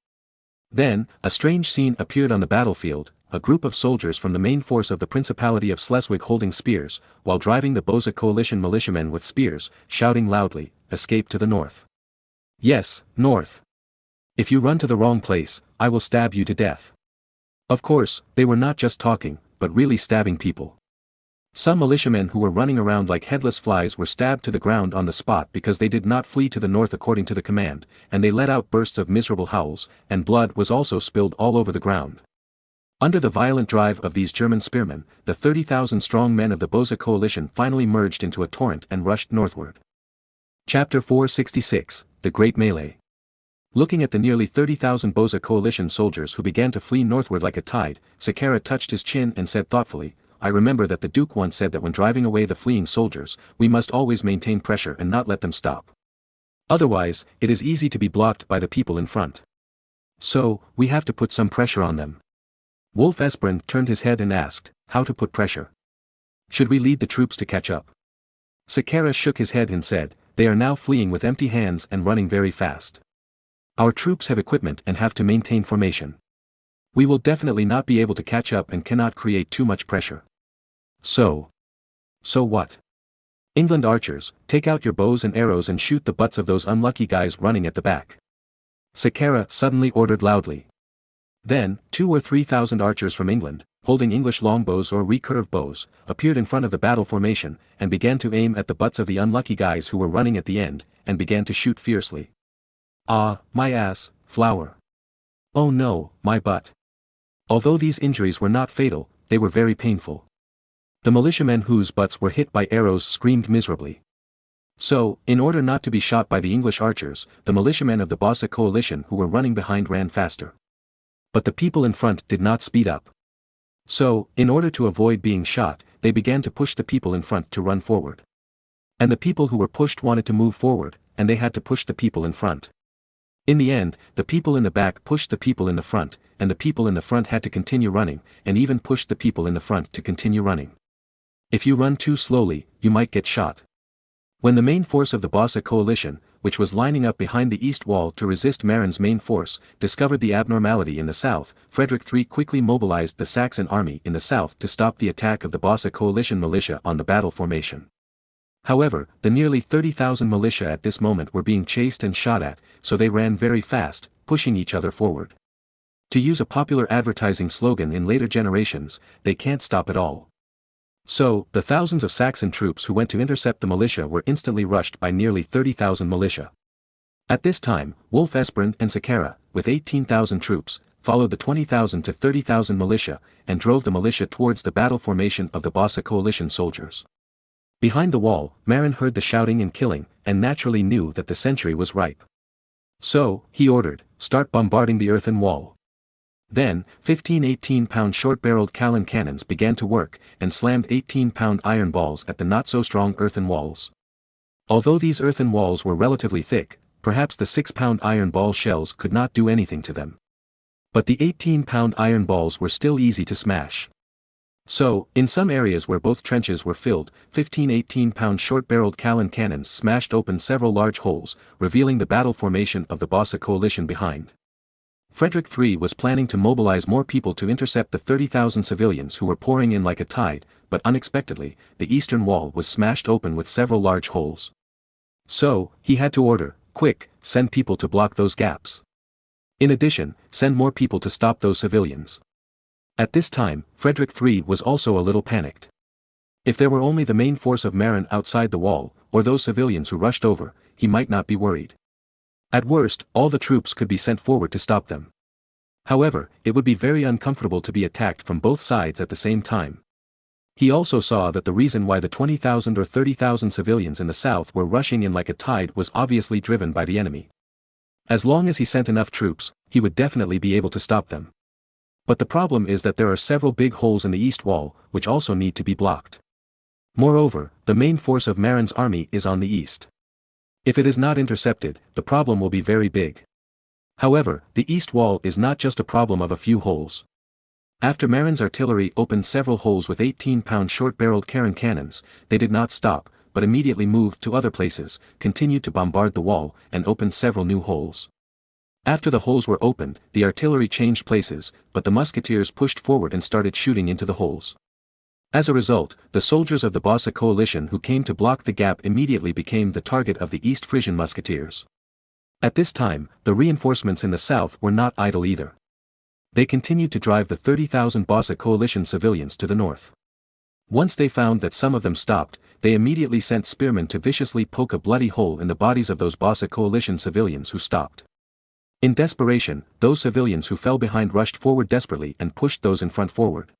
Then, a strange scene appeared on the battlefield, a group of soldiers from the main force of the Principality of Schleswig holding spears, while driving the Bosse coalition militiamen with spears, shouting loudly, "Escape to the north. Yes, north. If you run to the wrong place, I will stab you to death." Of course, they were not just talking, but really stabbing people. Some militiamen who were running around like headless flies were stabbed to the ground on the spot because they did not flee to the north according to the command, and they let out bursts of miserable howls, and blood was also spilled all over the ground. Under the violent drive of these German spearmen, the 30,000 strong men of the Bosse coalition finally merged into a torrent and rushed northward. Chapter 466, The Great Melee. Looking at the nearly 30,000 Bosse coalition soldiers who began to flee northward like a tide, Sakara touched his chin and said thoughtfully, "I remember that the Duke once said that when driving away the fleeing soldiers, we must always maintain pressure and not let them stop. Otherwise, it is easy to be blocked by the people in front. So, we have to put some pressure on them." Wolf Esperand turned his head and asked, "How to put pressure? Should we lead the troops to catch up?" Sakara shook his head and said, "They are now fleeing with empty hands and running very fast. Our troops have equipment and have to maintain formation. We will definitely not be able to catch up and cannot create too much pressure. So what? England archers, take out your bows and arrows and shoot the butts of those unlucky guys running at the back." Sakara suddenly ordered loudly. Then, 2,000 or 3,000 archers from England, holding English longbows or recurve bows, appeared in front of the battle formation, and began to aim at the butts of the unlucky guys who were running at the end, and began to shoot fiercely. "Ah, my ass, flower. Oh no, my butt." Although these injuries were not fatal, they were very painful. The militiamen whose butts were hit by arrows screamed miserably. So, in order not to be shot by the English archers, the militiamen of the Bosse coalition who were running behind ran faster. But the people in front did not speed up. So, in order to avoid being shot, they began to push the people in front to run forward. And the people who were pushed wanted to move forward, and they had to push the people in front. In the end, the people in the back pushed the people in the front, and the people in the front had to continue running, and even pushed the people in the front to continue running. If you run too slowly, you might get shot. When the main force of the Bossa coalition, which was lining up behind the east wall to resist Marin's main force, discovered the abnormality in the south, Frederick III quickly mobilized the Saxon army in the south to stop the attack of the Bossa coalition militia on the battle formation. However, the nearly 30,000 militia at this moment were being chased and shot at, so they ran very fast, pushing each other forward. To use a popular advertising slogan in later generations, they can't stop at all. So, the thousands of Saxon troops who went to intercept the militia were instantly rushed by nearly 30,000 militia. At this time, Wolf Esperand and Sakara, with 18,000 troops, followed the 20,000 to 30,000 militia, and drove the militia towards the battle formation of the Bossa coalition soldiers. Behind the wall, Marin heard the shouting and killing, and naturally knew that the century was ripe. So, he ordered, "Start bombarding the earthen wall." Then, 15 18-pound short-barreled Callan cannons began to work, and slammed 18-pound iron balls at the not-so-strong earthen walls. Although these earthen walls were relatively thick, perhaps the 6-pound iron ball shells could not do anything to them. But the 18-pound iron balls were still easy to smash. So, in some areas where both trenches were filled, 15 18-pound short-barreled Callan cannons smashed open several large holes, revealing the battle formation of the Bossa coalition behind. Frederick III was planning to mobilize more people to intercept the 30,000 civilians who were pouring in like a tide, but unexpectedly, the eastern wall was smashed open with several large holes. So, he had to order, "Quick, send people to block those gaps. In addition, send more people to stop those civilians." At this time, Frederick III was also a little panicked. If there were only the main force of Marin outside the wall, or those civilians who rushed over, he might not be worried. At worst, all the troops could be sent forward to stop them. However, it would be very uncomfortable to be attacked from both sides at the same time. He also saw that the reason why the 20,000 or 30,000 civilians in the south were rushing in like a tide was obviously driven by the enemy. As long as he sent enough troops, he would definitely be able to stop them. But the problem is that there are several big holes in the east wall, which also need to be blocked. Moreover, the main force of Marin's army is on the east. If it is not intercepted, the problem will be very big. However, the east wall is not just a problem of a few holes. After Marin's artillery opened several holes with 18-pound short-barreled Callan cannons, they did not stop, but immediately moved to other places, continued to bombard the wall, and opened several new holes. After the holes were opened, the artillery changed places, but the musketeers pushed forward and started shooting into the holes. As a result, the soldiers of the Bossa coalition who came to block the gap immediately became the target of the East Frisian musketeers. At this time, the reinforcements in the south were not idle either. They continued to drive the 30,000 Bossa coalition civilians to the north. Once they found that some of them stopped, they immediately sent spearmen to viciously poke a bloody hole in the bodies of those Bossa coalition civilians who stopped. In desperation, those civilians who fell behind rushed forward desperately and pushed those in front forward.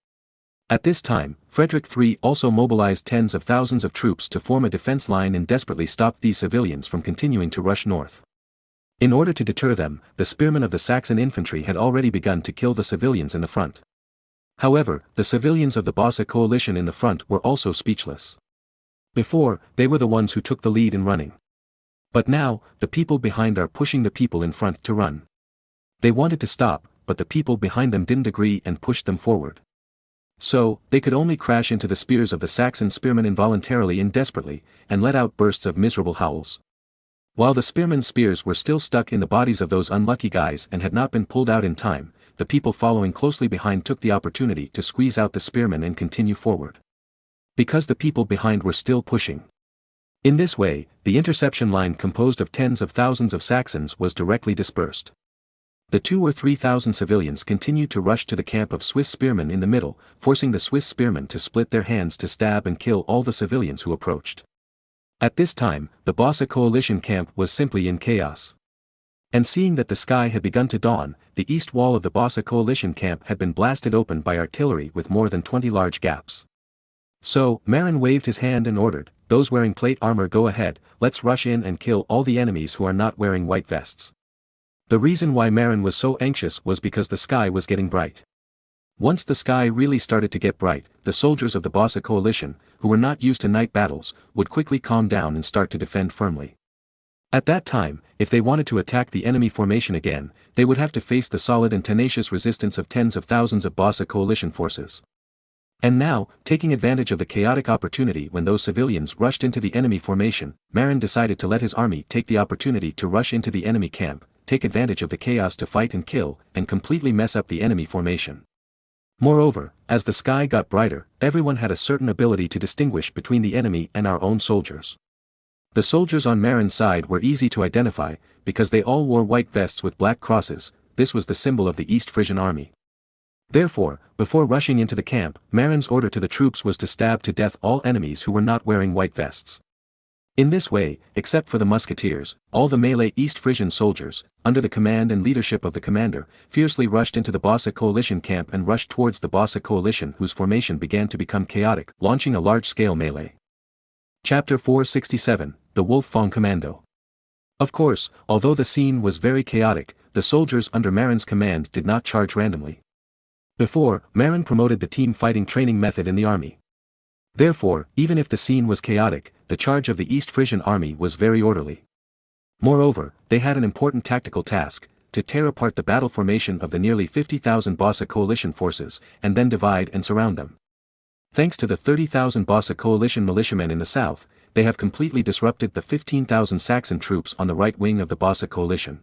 At this time, Frederick III also mobilized tens of thousands of troops to form a defense line and desperately stopped these civilians from continuing to rush north. In order to deter them, the spearmen of the Saxon infantry had already begun to kill the civilians in the front. However, the civilians of the Bossa coalition in the front were also speechless. Before, they were the ones who took the lead in running. But now, the people behind are pushing the people in front to run. They wanted to stop, but the people behind them didn't agree and pushed them forward. So, they could only crash into the spears of the Saxon spearmen involuntarily and desperately, and let out bursts of miserable howls. While the spearmen's spears were still stuck in the bodies of those unlucky guys and had not been pulled out in time, the people following closely behind took the opportunity to squeeze out the spearmen and continue forward. Because the people behind were still pushing. In this way, the interception line composed of tens of thousands of Saxons was directly dispersed. The 2,000 or 3,000 civilians continued to rush to the camp of Swiss spearmen in the middle, forcing the Swiss spearmen to split their hands to stab and kill all the civilians who approached. At this time, the Bossa coalition camp was simply in chaos. And seeing that the sky had begun to dawn, the east wall of the Bossa coalition camp had been blasted open by artillery with more than 20 large gaps. So, Marin waved his hand and ordered, "Those wearing plate armor go ahead, let's rush in and kill all the enemies who are not wearing white vests." The reason why Marin was so anxious was because the sky was getting bright. Once the sky really started to get bright, the soldiers of the Bossa coalition, who were not used to night battles, would quickly calm down and start to defend firmly. At that time, if they wanted to attack the enemy formation again, they would have to face the solid and tenacious resistance of tens of thousands of Bossa coalition forces. And now, taking advantage of the chaotic opportunity when those civilians rushed into the enemy formation, Marin decided to let his army take the opportunity to rush into the enemy camp, take advantage of the chaos to fight and kill, and completely mess up the enemy formation. Moreover, as the sky got brighter, everyone had a certain ability to distinguish between the enemy and our own soldiers. The soldiers on Marin's side were easy to identify, because they all wore white vests with black crosses. This was the symbol of the East Frisian army. Therefore, before rushing into the camp, Marin's order to the troops was to stab to death all enemies who were not wearing white vests. In this way, except for the musketeers, all the melee East Frisian soldiers, under the command and leadership of the commander, fiercely rushed into the Bossa coalition camp and rushed towards the Bossa coalition, whose formation began to become chaotic, launching a large-scale melee. Chapter 467, The Wolf Fang Commando. Of course, although the scene was very chaotic, the soldiers under Marin's command did not charge randomly. Before, Marin promoted the team fighting training method in the army. Therefore, even if the scene was chaotic, the charge of the East Frisian army was very orderly. Moreover, they had an important tactical task, to tear apart the battle formation of the nearly 50,000 Bossa coalition forces, and then divide and surround them. Thanks to the 30,000 Bossa coalition militiamen in the south, they have completely disrupted the 15,000 Saxon troops on the right wing of the Bossa coalition.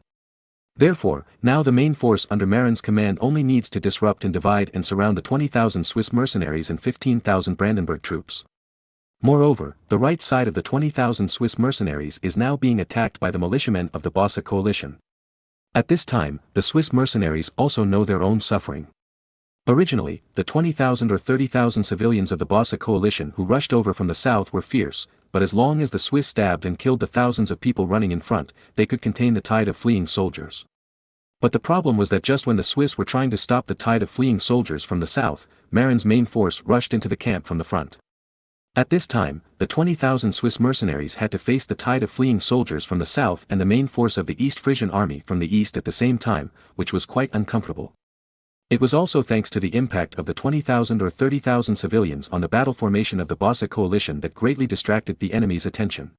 Therefore, now the main force under Marin's command only needs to disrupt and divide and surround the 20,000 Swiss mercenaries and 15,000 Brandenburg troops. Moreover, the right side of the 20,000 Swiss mercenaries is now being attacked by the militiamen of the Bossa coalition. At this time, the Swiss mercenaries also know their own suffering. Originally, the 20,000 or 30,000 civilians of the Bossa coalition who rushed over from the south were fierce, but as long as the Swiss stabbed and killed the thousands of people running in front, they could contain the tide of fleeing soldiers. But the problem was that just when the Swiss were trying to stop the tide of fleeing soldiers from the south, Marin's main force rushed into the camp from the front. At this time, the 20,000 Swiss mercenaries had to face the tide of fleeing soldiers from the south and the main force of the East Frisian army from the east at the same time, which was quite uncomfortable. It was also thanks to the impact of the 20,000 or 30,000 civilians on the battle formation of the Bossa coalition that greatly distracted the enemy's attention.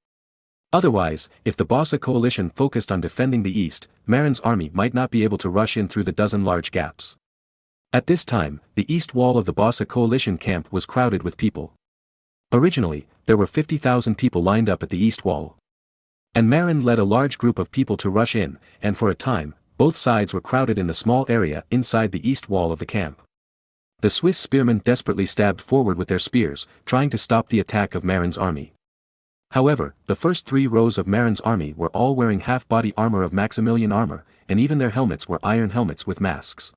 Otherwise, if the Bossa coalition focused on defending the east, Marin's army might not be able to rush in through the dozen large gaps. At this time, the east wall of the Bossa coalition camp was crowded with people. Originally, there were 50,000 people lined up at the east wall. And Marin led a large group of people to rush in, and for a time, both sides were crowded in the small area inside the east wall of the camp. The Swiss spearmen desperately stabbed forward with their spears, trying to stop the attack of Marin's army. However, the first 3 rows of Marin's army were all wearing half-body armor of Maximilian armor, and even their helmets were iron helmets with masks.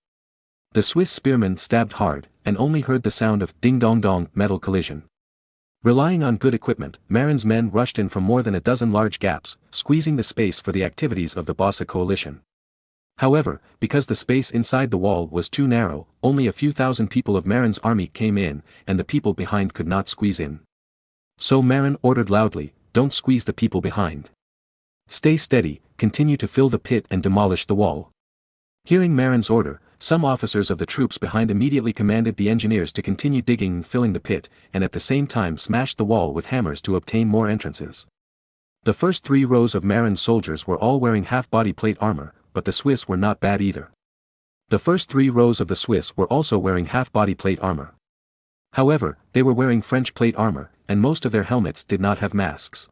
The Swiss spearmen stabbed hard, and only heard the sound of ding-dong-dong metal collision. Relying on good equipment, Marin's men rushed in from more than a dozen large gaps, squeezing the space for the activities of the Bossa coalition. However, because the space inside the wall was too narrow, only a few thousand people of Marin's army came in, and the people behind could not squeeze in. So Marin ordered loudly, "Don't squeeze the people behind. Stay steady, continue to fill the pit and demolish the wall." Hearing Marin's order, some officers of the troops behind immediately commanded the engineers to continue digging and filling the pit, and at the same time smashed the wall with hammers to obtain more entrances. The first 3 rows of Marin's soldiers were all wearing half-body plate armor, but the Swiss were not bad either. The first 3 rows of the Swiss were also wearing half-body plate armor. However, they were wearing French plate armor, and most of their helmets did not have masks.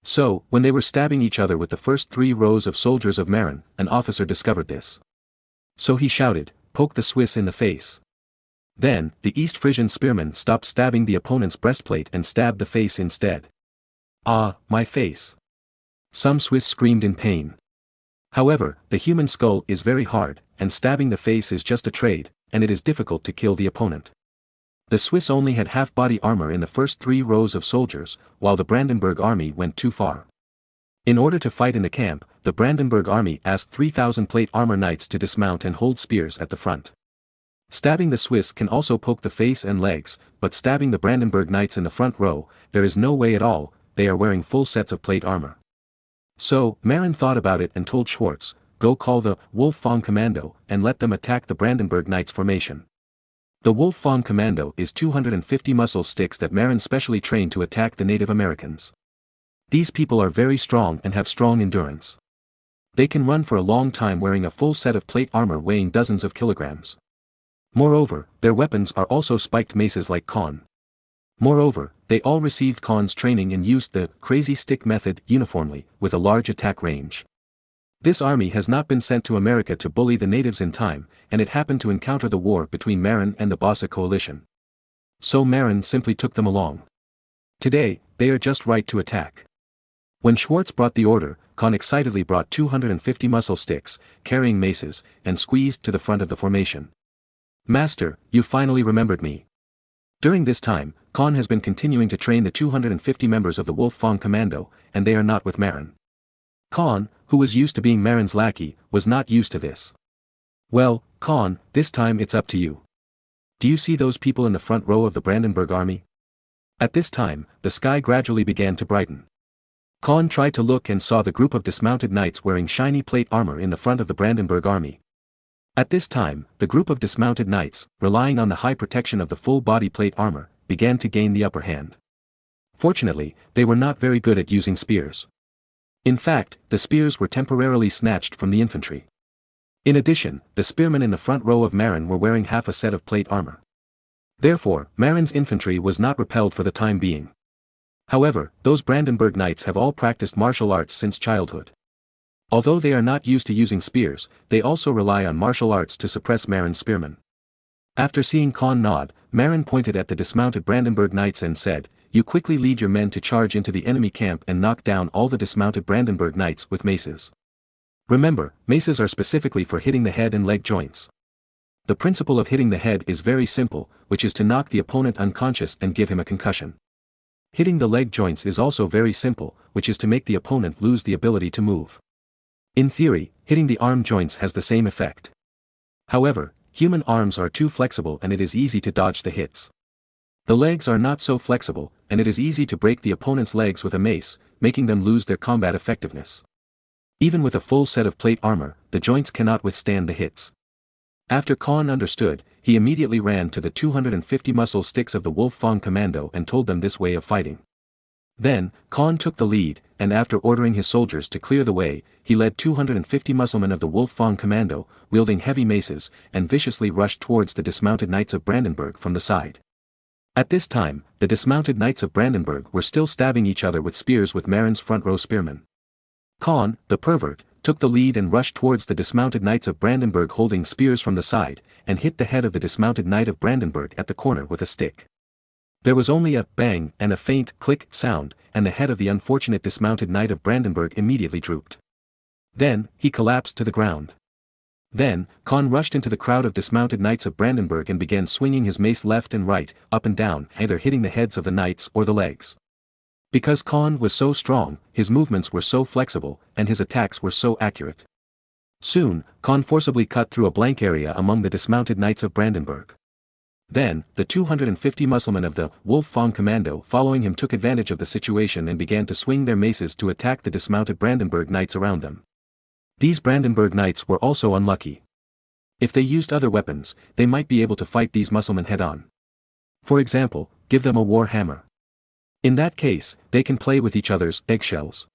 So, when they were stabbing each other with the first 3 rows of soldiers of Marin, an officer discovered this. So he shouted, "Poke the Swiss in the face." Then, the East Frisian spearmen stopped stabbing the opponent's breastplate and stabbed the face instead. "Ah, my face!" Some Swiss screamed in pain. However, the human skull is very hard, and stabbing the face is just a trade, and it is difficult to kill the opponent. The Swiss only had half-body armor in the first 3 rows of soldiers, while the Brandenburg army went too far. In order to fight in the camp, the Brandenburg army asked 3,000 plate armor knights to dismount and hold spears at the front. Stabbing the Swiss can also poke the face and legs, but stabbing the Brandenburg knights in the front row, there is no way at all, they are wearing full sets of plate armor. So, Marin thought about it and told Schwartz, go call the Wolf-Fang Commando and let them attack the Brandenburg Knights formation. The Wolf-Fang Commando is 250 muscle sticks that Marin specially trained to attack the Native Americans. These people are very strong and have strong endurance. They can run for a long time wearing a full set of plate armor weighing dozens of kilograms. Moreover, their weapons are also spiked maces like Khan. Moreover, they all received Khan's training and used the crazy stick method uniformly, with a large attack range. This army has not been sent to America to bully the natives in time, and it happened to encounter the war between Marin and the Bassa coalition. So Marin simply took them along. Today, they are just right to attack. When Schwartz brought the order, Khan excitedly brought 250 muscle sticks, carrying maces, and squeezed to the front of the formation. "Master, you finally remembered me." During this time, Khan has been continuing to train the 250 members of the Wolf-Fang Commando, and they are not with Marin. Khan, who was used to being Marin's lackey, was not used to this. "Well, Khan, this time it's up to you. Do you see those people in the front row of the Brandenburg army?" At this time, the sky gradually began to brighten. Khan tried to look and saw the group of dismounted knights wearing shiny plate armor in the front of the Brandenburg army. At this time, the group of dismounted knights, relying on the high protection of the full body plate armor, began to gain the upper hand. Fortunately, they were not very good at using spears. In fact, the spears were temporarily snatched from the infantry. In addition, the spearmen in the front row of Marin were wearing half a set of plate armor. Therefore, Marin's infantry was not repelled for the time being. However, those Brandenburg knights have all practiced martial arts since childhood. Although they are not used to using spears, they also rely on martial arts to suppress Marin's spearmen. After seeing Khan nod, Marin pointed at the dismounted Brandenburg knights and said, "You quickly lead your men to charge into the enemy camp and knock down all the dismounted Brandenburg knights with maces. Remember, maces are specifically for hitting the head and leg joints. The principle of hitting the head is very simple, which is to knock the opponent unconscious and give him a concussion. Hitting the leg joints is also very simple, which is to make the opponent lose the ability to move. In theory, hitting the arm joints has the same effect. However, human arms are too flexible and it is easy to dodge the hits. The legs are not so flexible, and it is easy to break the opponent's legs with a mace, making them lose their combat effectiveness. Even with a full set of plate armor, the joints cannot withstand the hits." After Khan understood, he immediately ran to the 250 muscle sticks of the Wolf-Fang Commando and told them this way of fighting. Then, Khan took the lead, and after ordering his soldiers to clear the way, he led 250 musclemen of the Wolf-Fang Commando, wielding heavy maces, and viciously rushed towards the dismounted knights of Brandenburg from the side. At this time, the dismounted knights of Brandenburg were still stabbing each other with spears with Marin's front row spearmen. Khan, the pervert, took the lead and rushed towards the dismounted knights of Brandenburg holding spears from the side, and hit the head of the dismounted knight of Brandenburg at the corner with a stick. There was only a bang and a faint click sound, and the head of the unfortunate dismounted knight of Brandenburg immediately drooped. Then, he collapsed to the ground. Then, Khan rushed into the crowd of dismounted knights of Brandenburg and began swinging his mace left and right, up and down, either hitting the heads of the knights or the legs. Because Khan was so strong, his movements were so flexible, and his attacks were so accurate. Soon, Khan forcibly cut through a blank area among the dismounted knights of Brandenburg. Then, the 250 musclemen of the Wolf-Fang Commando following him took advantage of the situation and began to swing their maces to attack the dismounted Brandenburg knights around them. These Brandenburg knights were also unlucky. If they used other weapons, they might be able to fight these musclemen head-on. For example, give them a war hammer. In that case, they can play with each other's eggshells.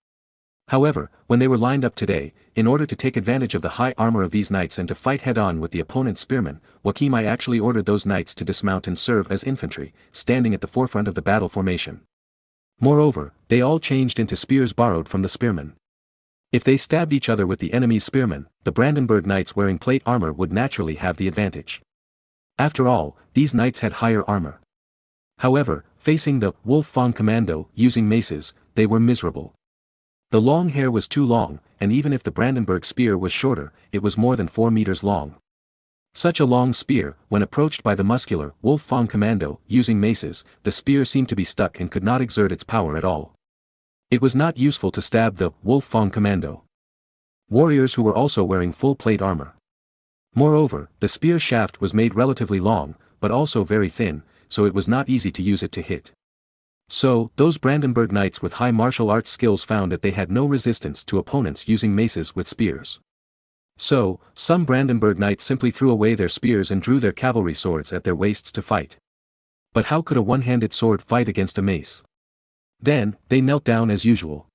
However, when they were lined up today, in order to take advantage of the high armor of these knights and to fight head-on with the opponent's spearmen, Wakimai actually ordered those knights to dismount and serve as infantry, standing at the forefront of the battle formation. Moreover, they all changed into spears borrowed from the spearmen. If they stabbed each other with the enemy's spearmen, the Brandenburg knights wearing plate armor would naturally have the advantage. After all, these knights had higher armor. However, facing the Wolf-Fang Commando, using maces, they were miserable. The long hair was too long, and even if the Brandenburg spear was shorter, it was more than 4 meters long. Such a long spear, when approached by the muscular Wolf-Fang Commando, using maces, the spear seemed to be stuck and could not exert its power at all. It was not useful to stab the Wolf-Fang Commando warriors who were also wearing full plate armor. Moreover, the spear shaft was made relatively long, but also very thin, so it was not easy to use it to hit. So, those Brandenburg knights with high martial arts skills found that they had no resistance to opponents using maces with spears. So, some Brandenburg knights simply threw away their spears and drew their cavalry swords at their waists to fight. But how could a one-handed sword fight against a mace? Then, they knelt down as usual.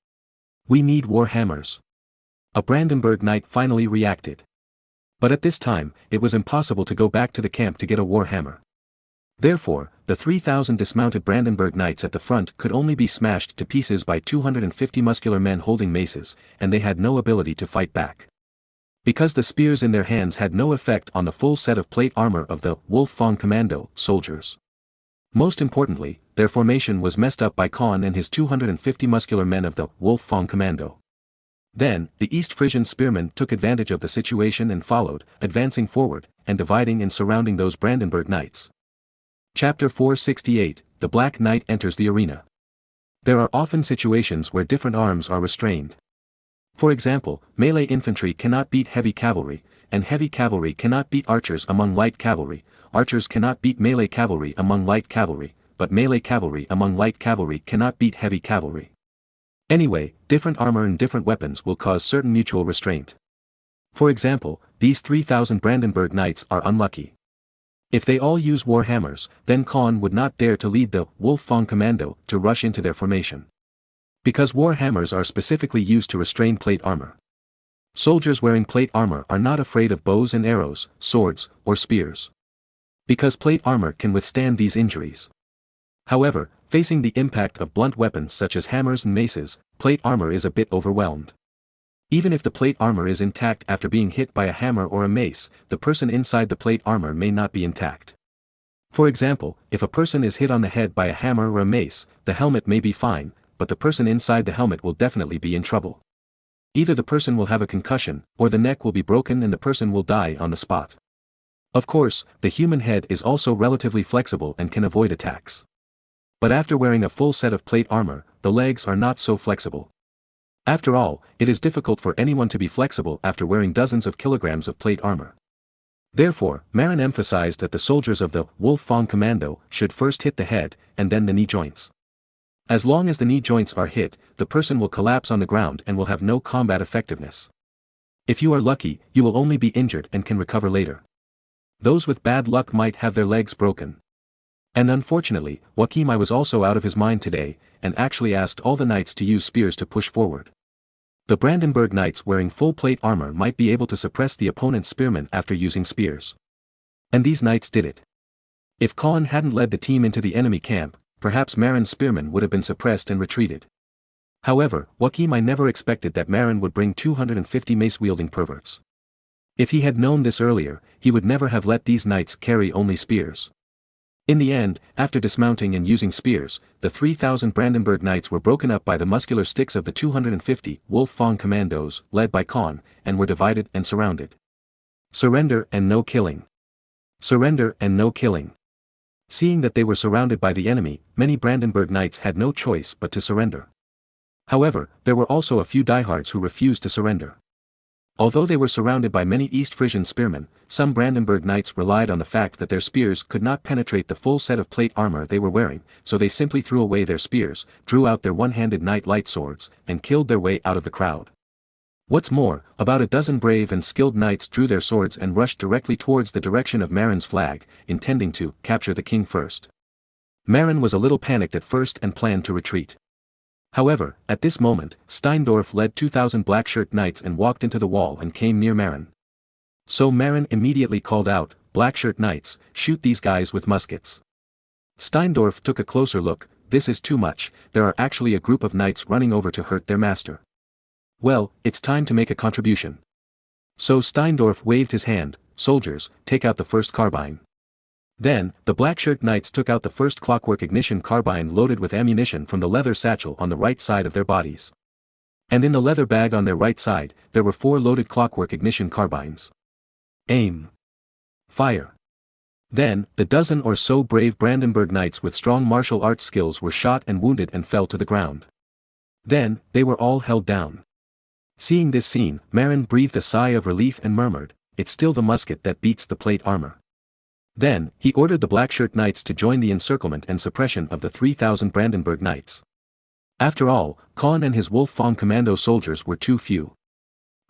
"We need war hammers." A Brandenburg knight finally reacted. But at this time, it was impossible to go back to the camp to get a war hammer. Therefore, the 3,000 dismounted Brandenburg knights at the front could only be smashed to pieces by 250 muscular men holding maces, and they had no ability to fight back. Because the spears in their hands had no effect on the full set of plate armor of the Wolfgang soldiers. Most importantly, their formation was messed up by Kahn and his 250 muscular men of the Wolfgang. Then, the East Frisian spearmen took advantage of the situation and followed, advancing forward, and dividing and surrounding those Brandenburg knights. Chapter 468, The Black Knight Enters the Arena. There are often situations where different arms are restrained. For example, melee infantry cannot beat heavy cavalry, and heavy cavalry cannot beat archers among light cavalry, archers cannot beat melee cavalry among light cavalry, but melee cavalry among light cavalry cannot beat heavy cavalry. Anyway, different armor and different weapons will cause certain mutual restraint. For example, these 3,000 Brandenburg knights are unlucky. If they all use war hammers, then Kahn would not dare to lead the Wolfgang Commando to rush into their formation. Because war hammers are specifically used to restrain plate armor. Soldiers wearing plate armor are not afraid of bows and arrows, swords, or spears. Because plate armor can withstand these injuries. However, facing the impact of blunt weapons such as hammers and maces, plate armor is a bit overwhelmed. Even if the plate armor is intact after being hit by a hammer or a mace, the person inside the plate armor may not be intact. For example, if a person is hit on the head by a hammer or a mace, the helmet may be fine, but the person inside the helmet will definitely be in trouble. Either the person will have a concussion, or the neck will be broken and the person will die on the spot. Of course, the human head is also relatively flexible and can avoid attacks. But after wearing a full set of plate armor, the legs are not so flexible. After all, it is difficult for anyone to be flexible after wearing dozens of kilograms of plate armor. Therefore, Marin emphasized that the soldiers of the Wolfgang Commando should first hit the head, and then the knee joints. As long as the knee joints are hit, the person will collapse on the ground and will have no combat effectiveness. If you are lucky, you will only be injured and can recover later. Those with bad luck might have their legs broken. And unfortunately, Joachim I was also out of his mind today, and actually asked all the knights to use spears to push forward. The Brandenburg knights wearing full plate armor might be able to suppress the opponent's spearmen after using spears. And these knights did it. If Kahn hadn't led the team into the enemy camp, perhaps Marin's spearmen would have been suppressed and retreated. However, Joachim I never expected that Marin would bring 250 mace-wielding perverts. If he had known this earlier, he would never have let these knights carry only spears. In the end, after dismounting and using spears, the 3,000 Brandenburg knights were broken up by the muscular sticks of the 250 Wolfgang commandos, led by Kahn, and were divided and surrounded. Surrender and no killing. Surrender and no killing. Seeing that they were surrounded by the enemy, many Brandenburg knights had no choice but to surrender. However, there were also a few diehards who refused to surrender. Although they were surrounded by many East Frisian spearmen, some Brandenburg knights relied on the fact that their spears could not penetrate the full set of plate armor they were wearing, so they simply threw away their spears, drew out their one-handed knight light swords, and killed their way out of the crowd. What's more, about a dozen brave and skilled knights drew their swords and rushed directly towards the direction of Marin's flag, intending to capture the king first. Marin was a little panicked at first and planned to retreat. However, at this moment, Steindorf led 2,000 black-shirt knights and walked into the wall and came near Marin. So Marin immediately called out, "Black-shirt knights, shoot these guys with muskets." Steindorf took a closer look. This is too much, there are actually a group of knights running over to hurt their master. Well, it's time to make a contribution. So Steindorf waved his hand, "Soldiers, take out the first carbine." Then, the black-shirt knights took out the first clockwork ignition carbine loaded with ammunition from the leather satchel on the right side of their bodies. And in the leather bag on their right side, there were 4 loaded clockwork ignition carbines. Aim. Fire. Then, the dozen or so brave Brandenburg knights with strong martial arts skills were shot and wounded and fell to the ground. Then, they were all held down. Seeing this scene, Marin breathed a sigh of relief and murmured, "It's still the musket that beats the plate armor." Then, he ordered the black-shirt knights to join the encirclement and suppression of the 3,000 Brandenburg knights. After all, Kahn and his Wolfgang Commando soldiers were too few.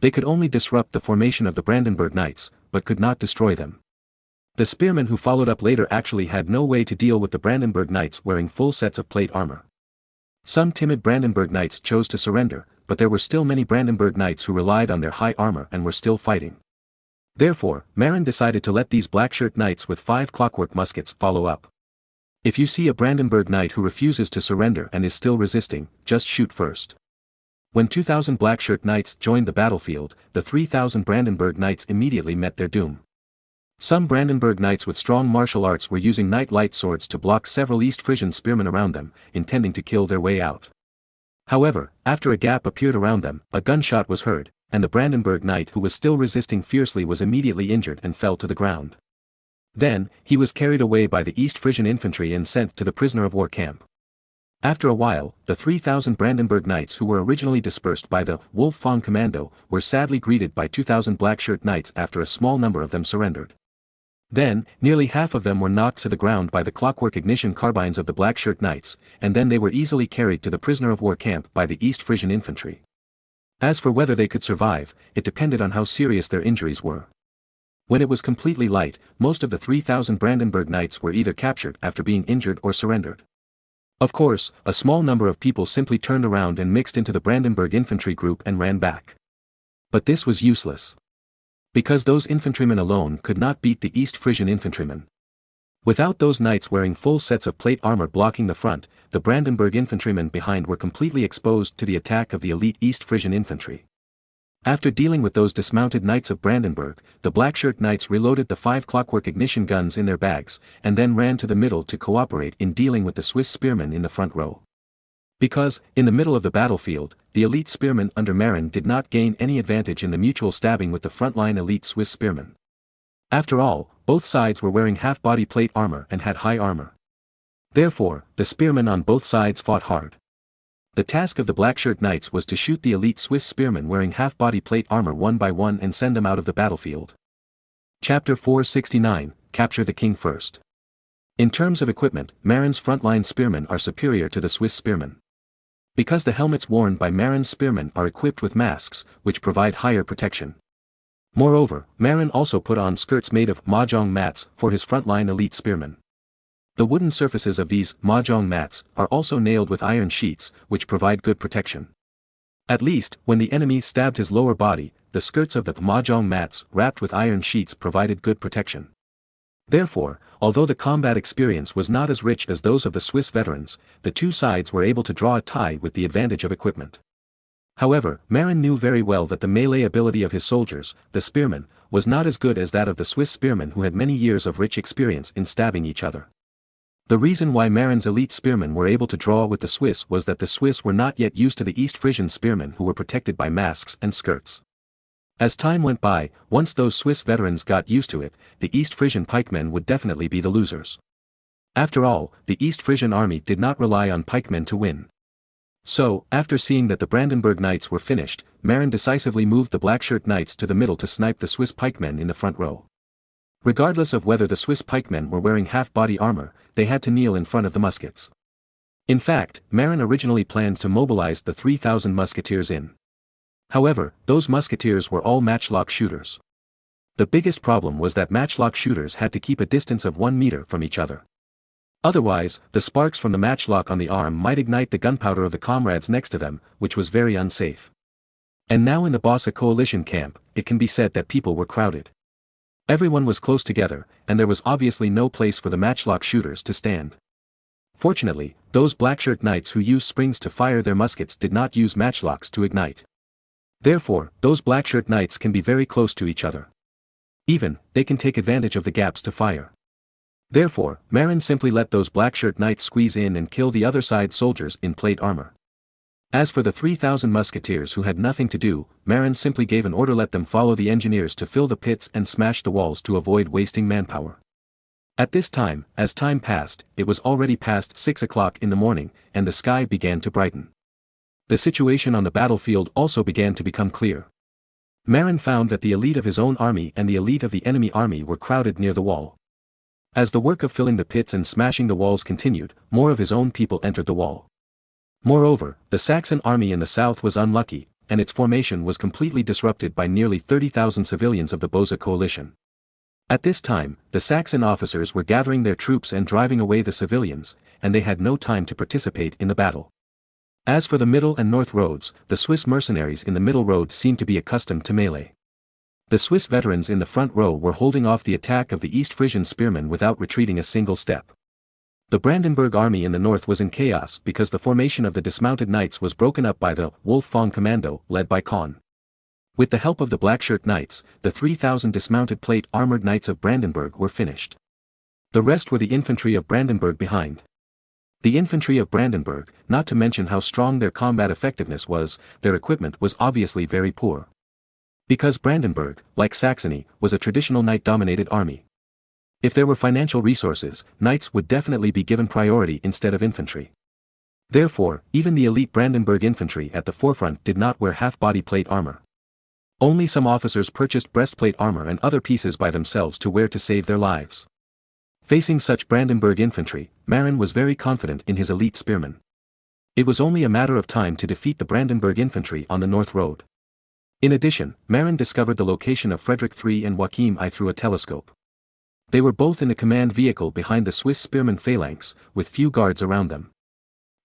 They could only disrupt the formation of the Brandenburg Knights, but could not destroy them. The spearmen who followed up later actually had no way to deal with the Brandenburg Knights wearing full sets of plate armor. Some timid Brandenburg Knights chose to surrender, but there were still many Brandenburg Knights who relied on their high armor and were still fighting. Therefore, Marin decided to let these black-shirt knights with 5 clockwork muskets follow up. If you see a Brandenburg Knight who refuses to surrender and is still resisting, just shoot first. When 2,000 black-shirt knights joined the battlefield, the 3,000 Brandenburg Knights immediately met their doom. Some Brandenburg Knights with strong martial arts were using knight light swords to block several East Frisian spearmen around them, intending to kill their way out. However, after a gap appeared around them, a gunshot was heard, and the Brandenburg Knight who was still resisting fiercely was immediately injured and fell to the ground. Then, he was carried away by the East Frisian infantry and sent to the prisoner of war camp. After a while, the 3,000 Brandenburg Knights who were originally dispersed by the Wolf-Fang Commando were sadly greeted by 2,000 black-shirt knights after a small number of them surrendered. Then, nearly half of them were knocked to the ground by the clockwork ignition carbines of the black-shirt knights, and then they were easily carried to the prisoner of war camp by the East Frisian infantry. As for whether they could survive, it depended on how serious their injuries were. When it was completely light, most of the 3,000 Brandenburg Knights were either captured after being injured or surrendered. Of course, a small number of people simply turned around and mixed into the Brandenburg infantry group and ran back. But this was useless. Because those infantrymen alone could not beat the East Frisian infantrymen. Without those knights wearing full sets of plate armor blocking the front, the Brandenburg infantrymen behind were completely exposed to the attack of the elite East Frisian infantry. After dealing with those dismounted knights of Brandenburg, the black-shirt knights reloaded the 5 clockwork ignition guns in their bags, and then ran to the middle to cooperate in dealing with the Swiss spearmen in the front row. Because, in the middle of the battlefield, the elite spearmen under Marin did not gain any advantage in the mutual stabbing with the frontline elite Swiss spearmen. After all, both sides were wearing half-body plate armor and had high armor. Therefore, the spearmen on both sides fought hard. The task of the black-shirt knights was to shoot the elite Swiss spearmen wearing half-body plate armor one by one and send them out of the battlefield. Chapter 469, Capture the King First. In terms of equipment, Marin's frontline spearmen are superior to the Swiss spearmen. Because the helmets worn by Marin's spearmen are equipped with masks, which provide higher protection. Moreover, Marin also put on skirts made of mahjong mats for his frontline elite spearmen. The wooden surfaces of these mahjong mats are also nailed with iron sheets, which provide good protection. At least, when the enemy stabbed his lower body, the skirts of the mahjong mats wrapped with iron sheets provided good protection. Therefore, although the combat experience was not as rich as those of the Swiss veterans, the two sides were able to draw a tie with the advantage of equipment. However, Marin knew very well that the melee ability of his soldiers, the spearmen, was not as good as that of the Swiss spearmen who had many years of rich experience in stabbing each other. The reason why Marin's elite spearmen were able to draw with the Swiss was that the Swiss were not yet used to the East Frisian spearmen who were protected by masks and skirts. As time went by, once those Swiss veterans got used to it, the East Frisian pikemen would definitely be the losers. After all, the East Frisian army did not rely on pikemen to win. So, after seeing that the Brandenburg Knights were finished, Marin decisively moved the black-shirt knights to the middle to snipe the Swiss pikemen in the front row. Regardless of whether the Swiss pikemen were wearing half-body armor, they had to kneel in front of the muskets. In fact, Marin originally planned to mobilize the 3,000 musketeers in. However, those musketeers were all matchlock shooters. The biggest problem was that matchlock shooters had to keep a distance of 1 meter from each other. Otherwise, the sparks from the matchlock on the arm might ignite the gunpowder of the comrades next to them, which was very unsafe. And now in the Bossa coalition camp, it can be said that people were crowded. Everyone was close together, and there was obviously no place for the matchlock shooters to stand. Fortunately, those black-shirt knights who used springs to fire their muskets did not use matchlocks to ignite. Therefore, those black-shirt knights can be very close to each other. Even, they can take advantage of the gaps to fire. Therefore, Marin simply let those black-shirt knights squeeze in and kill the other side's soldiers in plate armor. As for the 3,000 musketeers who had nothing to do, Marin simply gave an order: let them follow the engineers to fill the pits and smash the walls to avoid wasting manpower. At this time, as time passed, it was already past 6 o'clock in the morning, and the sky began to brighten. The situation on the battlefield also began to become clear. Marin found that the elite of his own army and the elite of the enemy army were crowded near the wall. As the work of filling the pits and smashing the walls continued, more of his own people entered the wall. Moreover, the Saxon army in the south was unlucky, and its formation was completely disrupted by nearly 30,000 civilians of the Böse coalition. At this time, the Saxon officers were gathering their troops and driving away the civilians, and they had no time to participate in the battle. As for the middle and north roads, the Swiss mercenaries in the middle road seemed to be accustomed to melee. The Swiss veterans in the front row were holding off the attack of the East Frisian spearmen without retreating a single step. The Brandenburg army in the north was in chaos because the formation of the dismounted knights was broken up by the Wolf-Fong commando led by Kahn. With the help of the Blackshirt Knights, the 3,000 dismounted plate-armored knights of Brandenburg were finished. The rest were the infantry of Brandenburg behind. The infantry of Brandenburg, not to mention how strong their combat effectiveness was, their equipment was obviously very poor. Because Brandenburg, like Saxony, was a traditional knight-dominated army. If there were financial resources, knights would definitely be given priority instead of infantry. Therefore, even the elite Brandenburg infantry at the forefront did not wear half-body plate armor. Only some officers purchased breastplate armor and other pieces by themselves to wear to save their lives. Facing such Brandenburg infantry, Marin was very confident in his elite spearmen. It was only a matter of time to defeat the Brandenburg infantry on the North Road. In addition, Marin discovered the location of Frederick III and Joachim I through a telescope. They were both in the command vehicle behind the Swiss spearmen phalanx, with few guards around them.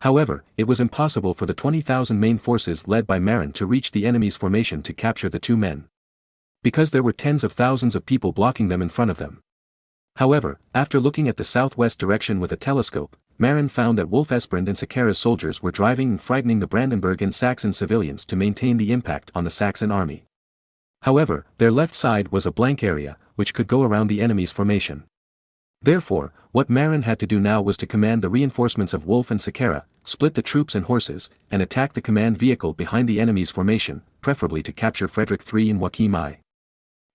However, it was impossible for the 20,000 main forces led by Marin to reach the enemy's formation to capture the two men. Because there were tens of thousands of people blocking them in front of them. However, after looking at the southwest direction with a telescope, Marin found that Wolf-Espernd and Sakara's soldiers were driving and frightening the Brandenburg and Saxon civilians to maintain the impact on the Saxon army. However, their left side was a blank area, which could go around the enemy's formation. Therefore, what Marin had to do now was to command the reinforcements of Wolf and Sakara, split the troops and horses, and attack the command vehicle behind the enemy's formation, preferably to capture Frederick III and Joachim I.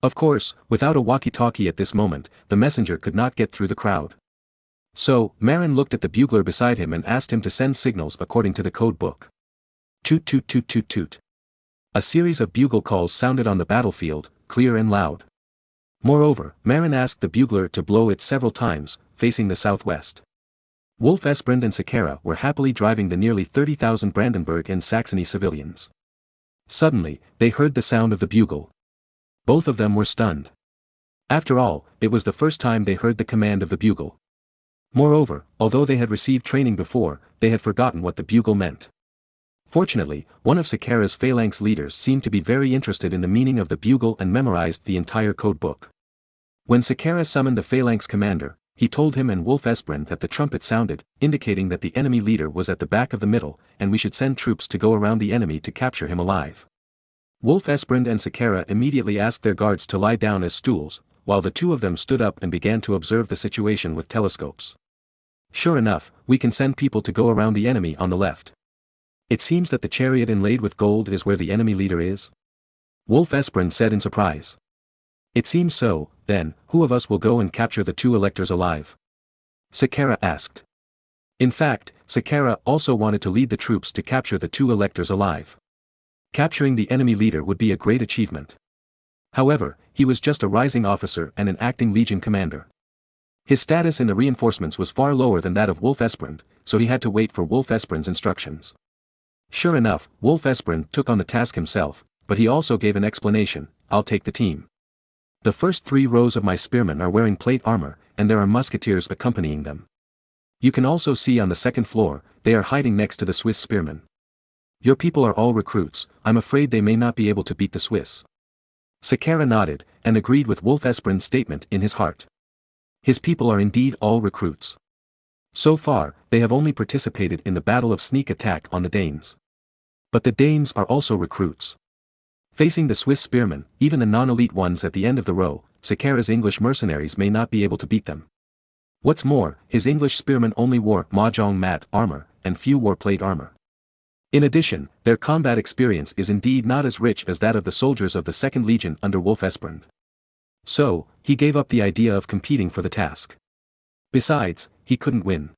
Of course, without a walkie-talkie at this moment, the messenger could not get through the crowd. So, Marin looked at the bugler beside him and asked him to send signals according to the code book. Toot toot toot toot toot. A series of bugle calls sounded on the battlefield, clear and loud. Moreover, Marin asked the bugler to blow it several times, facing the southwest. Wolf-Espernd and Sakara were happily driving the nearly 30,000 Brandenburg and Saxony civilians. Suddenly, they heard the sound of the bugle. Both of them were stunned. After all, it was the first time they heard the command of the bugle. Moreover, although they had received training before, they had forgotten what the bugle meant. Fortunately, one of Sakara's phalanx leaders seemed to be very interested in the meaning of the bugle and memorized the entire code book. When Sakara summoned the phalanx commander, he told him and Wolf-Espernd that the trumpet sounded, indicating that the enemy leader was at the back of the middle, and we should send troops to go around the enemy to capture him alive. Wolf-Espernd and Sakara immediately asked their guards to lie down as stools, while the two of them stood up and began to observe the situation with telescopes. Sure enough, we can send people to go around the enemy on the left. It seems that the chariot inlaid with gold is where the enemy leader is? Wolf-Espernd said in surprise. It seems so. Then, who of us will go and capture the two electors alive? Sakara asked. In fact, Sakara also wanted to lead the troops to capture the two electors alive. Capturing the enemy leader would be a great achievement. However, he was just a rising officer and an acting legion commander. His status in the reinforcements was far lower than that of Wolf-Espernd, so he had to wait for Wolf-Espernd's instructions. Sure enough, Wolf-Espernd took on the task himself, but he also gave an explanation: I'll take the team. The first 3 rows of my spearmen are wearing plate armor, and there are musketeers accompanying them. You can also see on the second floor, they are hiding next to the Swiss spearmen. Your people are all recruits. I'm afraid they may not be able to beat the Swiss. Sakara nodded, and agreed with Wolf-Espernd's statement in his heart. His people are indeed all recruits. So far, they have only participated in the battle of sneak attack on the Danes. But the Danes are also recruits. Facing the Swiss spearmen, even the non-elite ones at the end of the row, Sakara's English mercenaries may not be able to beat them. What's more, his English spearmen only wore mahjong mat armor, and few wore plate armor. In addition, their combat experience is indeed not as rich as that of the soldiers of the 2nd Legion under Wolf-Espernd. So, he gave up the idea of competing for the task. Besides, he couldn't win.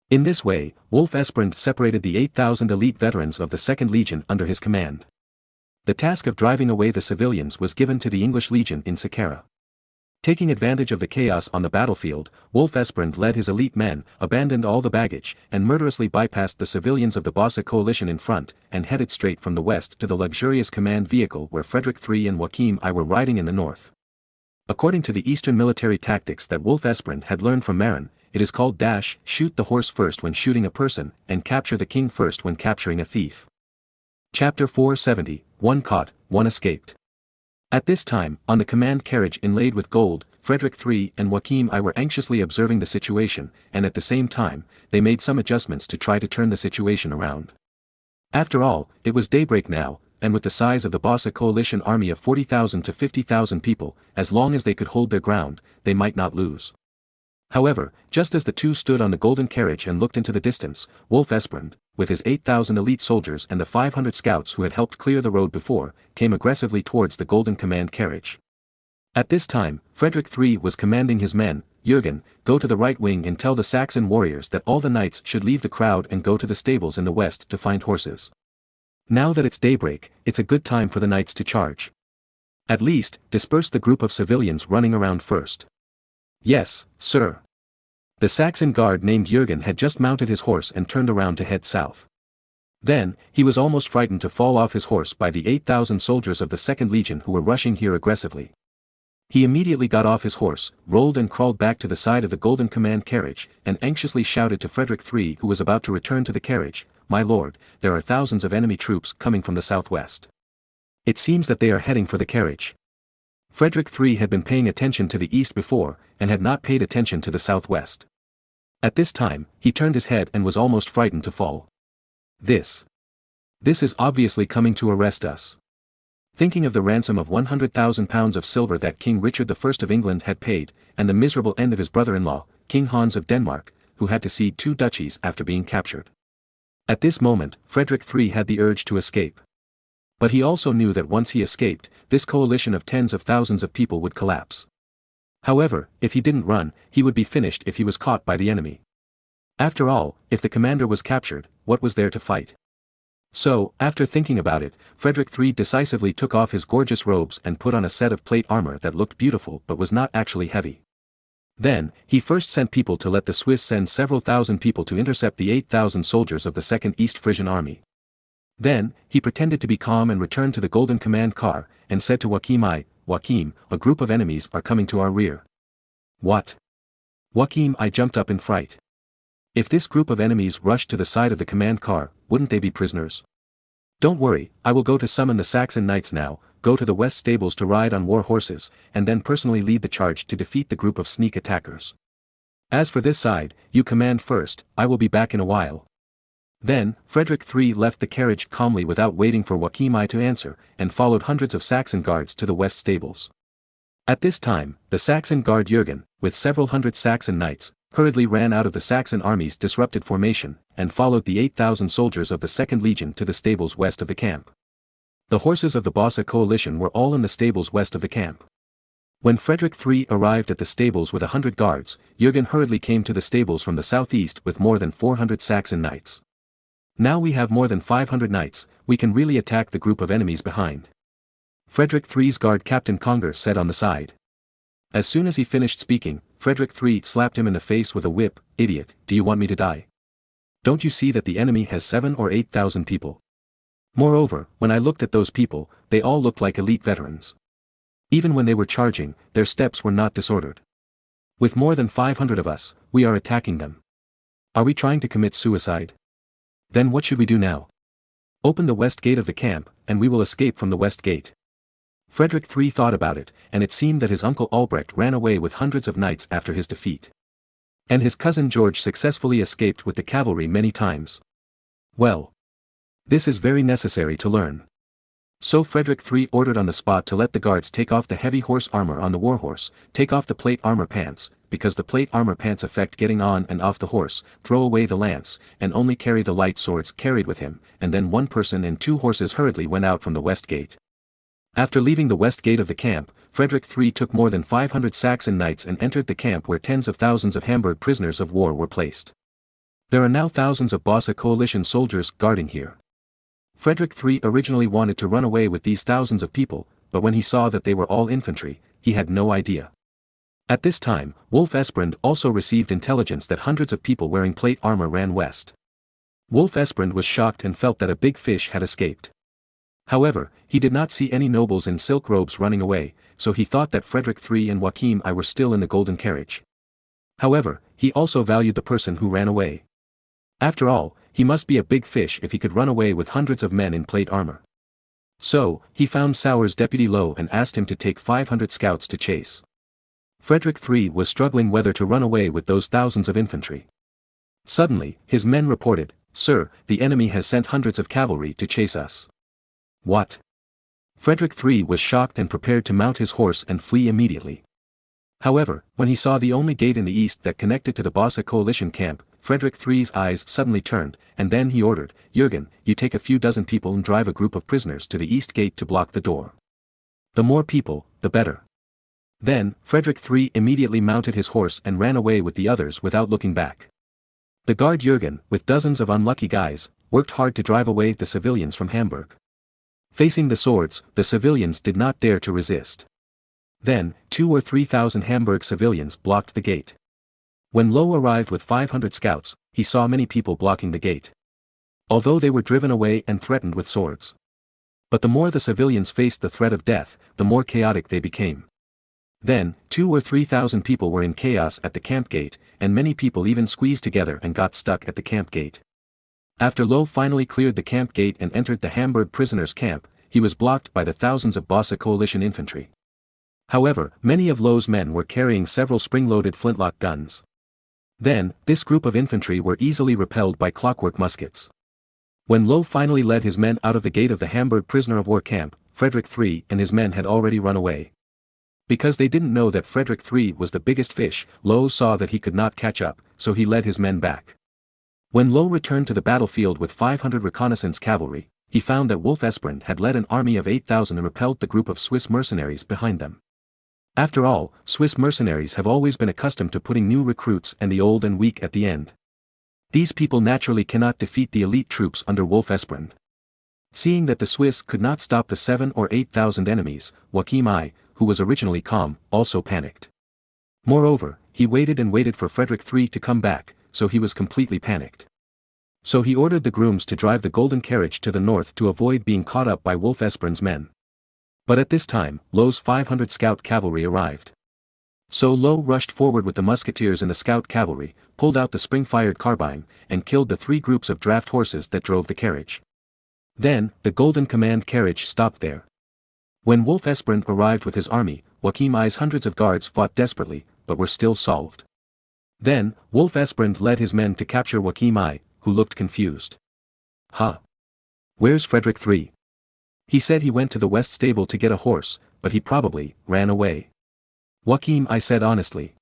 In this way, Wolf-Espernd separated the 8,000 elite veterans of the 2nd Legion under his command. The task of driving away the civilians was given to the English Legion in Sakara. Taking advantage of the chaos on the battlefield, Wolf Esperand led his elite men, abandoned all the baggage, and murderously bypassed the civilians of the Bossa coalition in front, and headed straight from the west to the luxurious command vehicle where Frederick III and Joachim I were riding in the north. According to the Eastern military tactics that Wolf Esperand had learned from Marin, it is called shoot the horse first when shooting a person, and capture the king first when capturing a thief. Chapter 470, One Caught, One Escaped. At this time, on the command carriage inlaid with gold, Frederick III and Joachim I were anxiously observing the situation, and at the same time, they made some adjustments to try to turn the situation around. After all, it was daybreak now, and with the size of the Bossa coalition army of 40,000 to 50,000 people, as long as they could hold their ground, they might not lose. However, just as the two stood on the golden carriage and looked into the distance, Wolf Esperand, with his 8,000 elite soldiers and the 500 scouts who had helped clear the road before, came aggressively towards the golden command carriage. At this time, Frederick III was commanding his men, Jürgen, go to the right wing and tell the Saxon warriors that all the knights should leave the crowd and go to the stables in the west to find horses. Now that it's daybreak, it's a good time for the knights to charge. At least, disperse the group of civilians running around first. Yes, sir. The Saxon guard named Jürgen had just mounted his horse and turned around to head south. Then, he was almost frightened to fall off his horse by the 8,000 soldiers of the 2nd Legion who were rushing here aggressively. He immediately got off his horse, rolled and crawled back to the side of the golden command carriage, and anxiously shouted to Frederick III who was about to return to the carriage, "My lord, there are thousands of enemy troops coming from the southwest. It seems that they are heading for the carriage." Frederick III had been paying attention to the east before, and had not paid attention to the southwest. At this time, he turned his head and was almost frightened to fall. This is obviously coming to arrest us. Thinking of the ransom of 100,000 pounds of silver that King Richard I of England had paid, and the miserable end of his brother-in-law, King Hans of Denmark, who had to cede 2 duchies after being captured. At this moment, Frederick III had the urge to escape. But he also knew that once he escaped, this coalition of tens of thousands of people would collapse. However, if he didn't run, he would be finished if he was caught by the enemy. After all, if the commander was captured, what was there to fight? So, after thinking about it, Frederick III decisively took off his gorgeous robes and put on a set of plate armor that looked beautiful but was not actually heavy. Then, he first sent people to let the Swiss send several thousand people to intercept the 8,000 soldiers of the 2nd East Frisian army. Then, he pretended to be calm and returned to the golden command car, and said to Joachim, "A group of enemies are coming to our rear." What? Joachim I jumped up in fright. If this group of enemies rushed to the side of the command car, wouldn't they be prisoners? Don't worry, I will go to summon the Saxon knights now, go to the west stables to ride on war horses, and then personally lead the charge to defeat the group of sneak attackers. As for this side, you command first, I will be back in a while. Then, Frederick III left the carriage calmly without waiting for Joachim I to answer, and followed hundreds of Saxon guards to the west stables. At this time, the Saxon guard Jürgen, with several hundred Saxon knights, hurriedly ran out of the Saxon army's disrupted formation, and followed the 8,000 soldiers of the 2nd Legion to the stables west of the camp. The horses of the Bossa coalition were all in the stables west of the camp. When Frederick III arrived at the stables with 100 guards, Jürgen hurriedly came to the stables from the southeast with more than 400 Saxon knights. "Now we have more than 500 knights, we can really attack the group of enemies behind," Frederick III's guard Captain Conger said on the side. As soon as he finished speaking, Frederick III slapped him in the face with a whip. "Idiot, do you want me to die? Don't you see that the enemy has 7,000 or 8,000 people? Moreover, when I looked at those people, they all looked like elite veterans. Even when they were charging, their steps were not disordered. With more than 500 of us, we are attacking them. Are we trying to commit suicide? Then what should we do now? Open the west gate of the camp, and we will escape from the west gate." Frederick III thought about it, and it seemed that his uncle Albrecht ran away with hundreds of knights after his defeat. And his cousin George successfully escaped with the cavalry many times. Well, this is very necessary to learn. So Frederick III ordered on the spot to let the guards take off the heavy horse armor on the warhorse, take off the plate armor pants, because the plate armor pants affect getting on and off the horse, throw away the lance, and only carry the light swords carried with him, and then one person and 2 horses hurriedly went out from the west gate. After leaving the west gate of the camp, Frederick III took more than 500 Saxon knights and entered the camp where tens of thousands of Hamburg prisoners of war were placed. There are now thousands of Bossa coalition soldiers guarding here. Frederick III originally wanted to run away with these thousands of people, but when he saw that they were all infantry, he had no idea. At this time, Wolf Esprand also received intelligence that hundreds of people wearing plate armor ran west. Wolf Esprand was shocked and felt that a big fish had escaped. However, he did not see any nobles in silk robes running away, so he thought that Frederick III and Joachim I were still in the golden carriage. However, he also valued the person who ran away. After all, he must be a big fish if he could run away with hundreds of men in plate armor. So, he found Sauer's deputy Low and asked him to take 500 scouts to chase. Frederick III was struggling whether to run away with those thousands of infantry. Suddenly, his men reported, "Sir, the enemy has sent hundreds of cavalry to chase us." What? Frederick III was shocked and prepared to mount his horse and flee immediately. However, when he saw the only gate in the east that connected to the Bossa coalition camp, Frederick III's eyes suddenly turned, and then he ordered, "Jürgen, you take a few dozen people and drive a group of prisoners to the east gate to block the door. The more people, the better." Then, Frederick III immediately mounted his horse and ran away with the others without looking back. The guard Jürgen, with dozens of unlucky guys, worked hard to drive away the civilians from Hamburg. Facing the swords, the civilians did not dare to resist. Then, 2,000 or 3,000 Hamburg civilians blocked the gate. When Low arrived with 500 scouts, he saw many people blocking the gate. Although they were driven away and threatened with swords. But the more the civilians faced the threat of death, the more chaotic they became. Then, 2,000 or 3,000 people were in chaos at the camp gate, and many people even squeezed together and got stuck at the camp gate. After Low finally cleared the camp gate and entered the Hamburg prisoners' camp, he was blocked by the thousands of Bossa coalition infantry. However, many of Low's men were carrying several spring-loaded flintlock guns. Then, this group of infantry were easily repelled by clockwork muskets. When Low finally led his men out of the gate of the Hamburg prisoner of war camp, Frederick III and his men had already run away. Because they didn't know that Frederick III was the biggest fish, Low saw that he could not catch up, so he led his men back. When Low returned to the battlefield with 500 reconnaissance cavalry, he found that Wolf Esprand had led an army of 8,000 and repelled the group of Swiss mercenaries behind them. After all, Swiss mercenaries have always been accustomed to putting new recruits and the old and weak at the end. These people naturally cannot defeat the elite troops under Wolf Esprand. Seeing that the Swiss could not stop the 7,000 or 8,000 enemies, Joachim I, who was originally calm, also panicked. Moreover, he waited and waited for Frederick III to come back, so he was completely panicked. So he ordered the grooms to drive the golden carriage to the north to avoid being caught up by Wolf Esprand's men. But at this time, Low's 500 scout cavalry arrived. So Low rushed forward with the musketeers and the scout cavalry, pulled out the spring-fired carbine, and killed the 3 groups of draft horses that drove the carriage. Then, the golden command carriage stopped there. When Wolf Esprand arrived with his army, Joachim I's hundreds of guards fought desperately, but were still solved. Then, Wolf Esprand led his men to capture Joachim I, who looked confused. "Huh? Where's Frederick III? He said he went to the west stable to get a horse, but he probably ran away." Joachim I said honestly.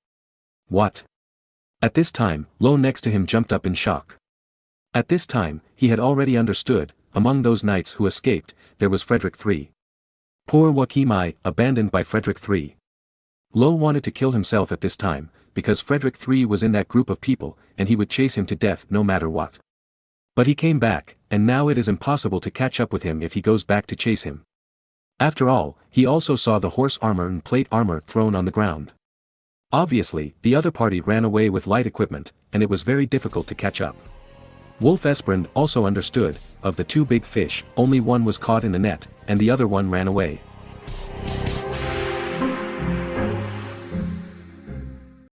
"What?" At this time, Low next to him jumped up in shock. At this time, he had already understood, among those knights who escaped, there was Frederick III. Poor Joachim I, abandoned by Frederick III. Low wanted to kill himself at this time, because Frederick III was in that group of people, and he would chase him to death no matter what. But he came back, and now it is impossible to catch up with him if he goes back to chase him. After all, he also saw the horse armor and plate armor thrown on the ground. Obviously, the other party ran away with light equipment, and it was very difficult to catch up. Wolf Esprand also understood, of the 2 big fish, only one was caught in the net, and the other one ran away.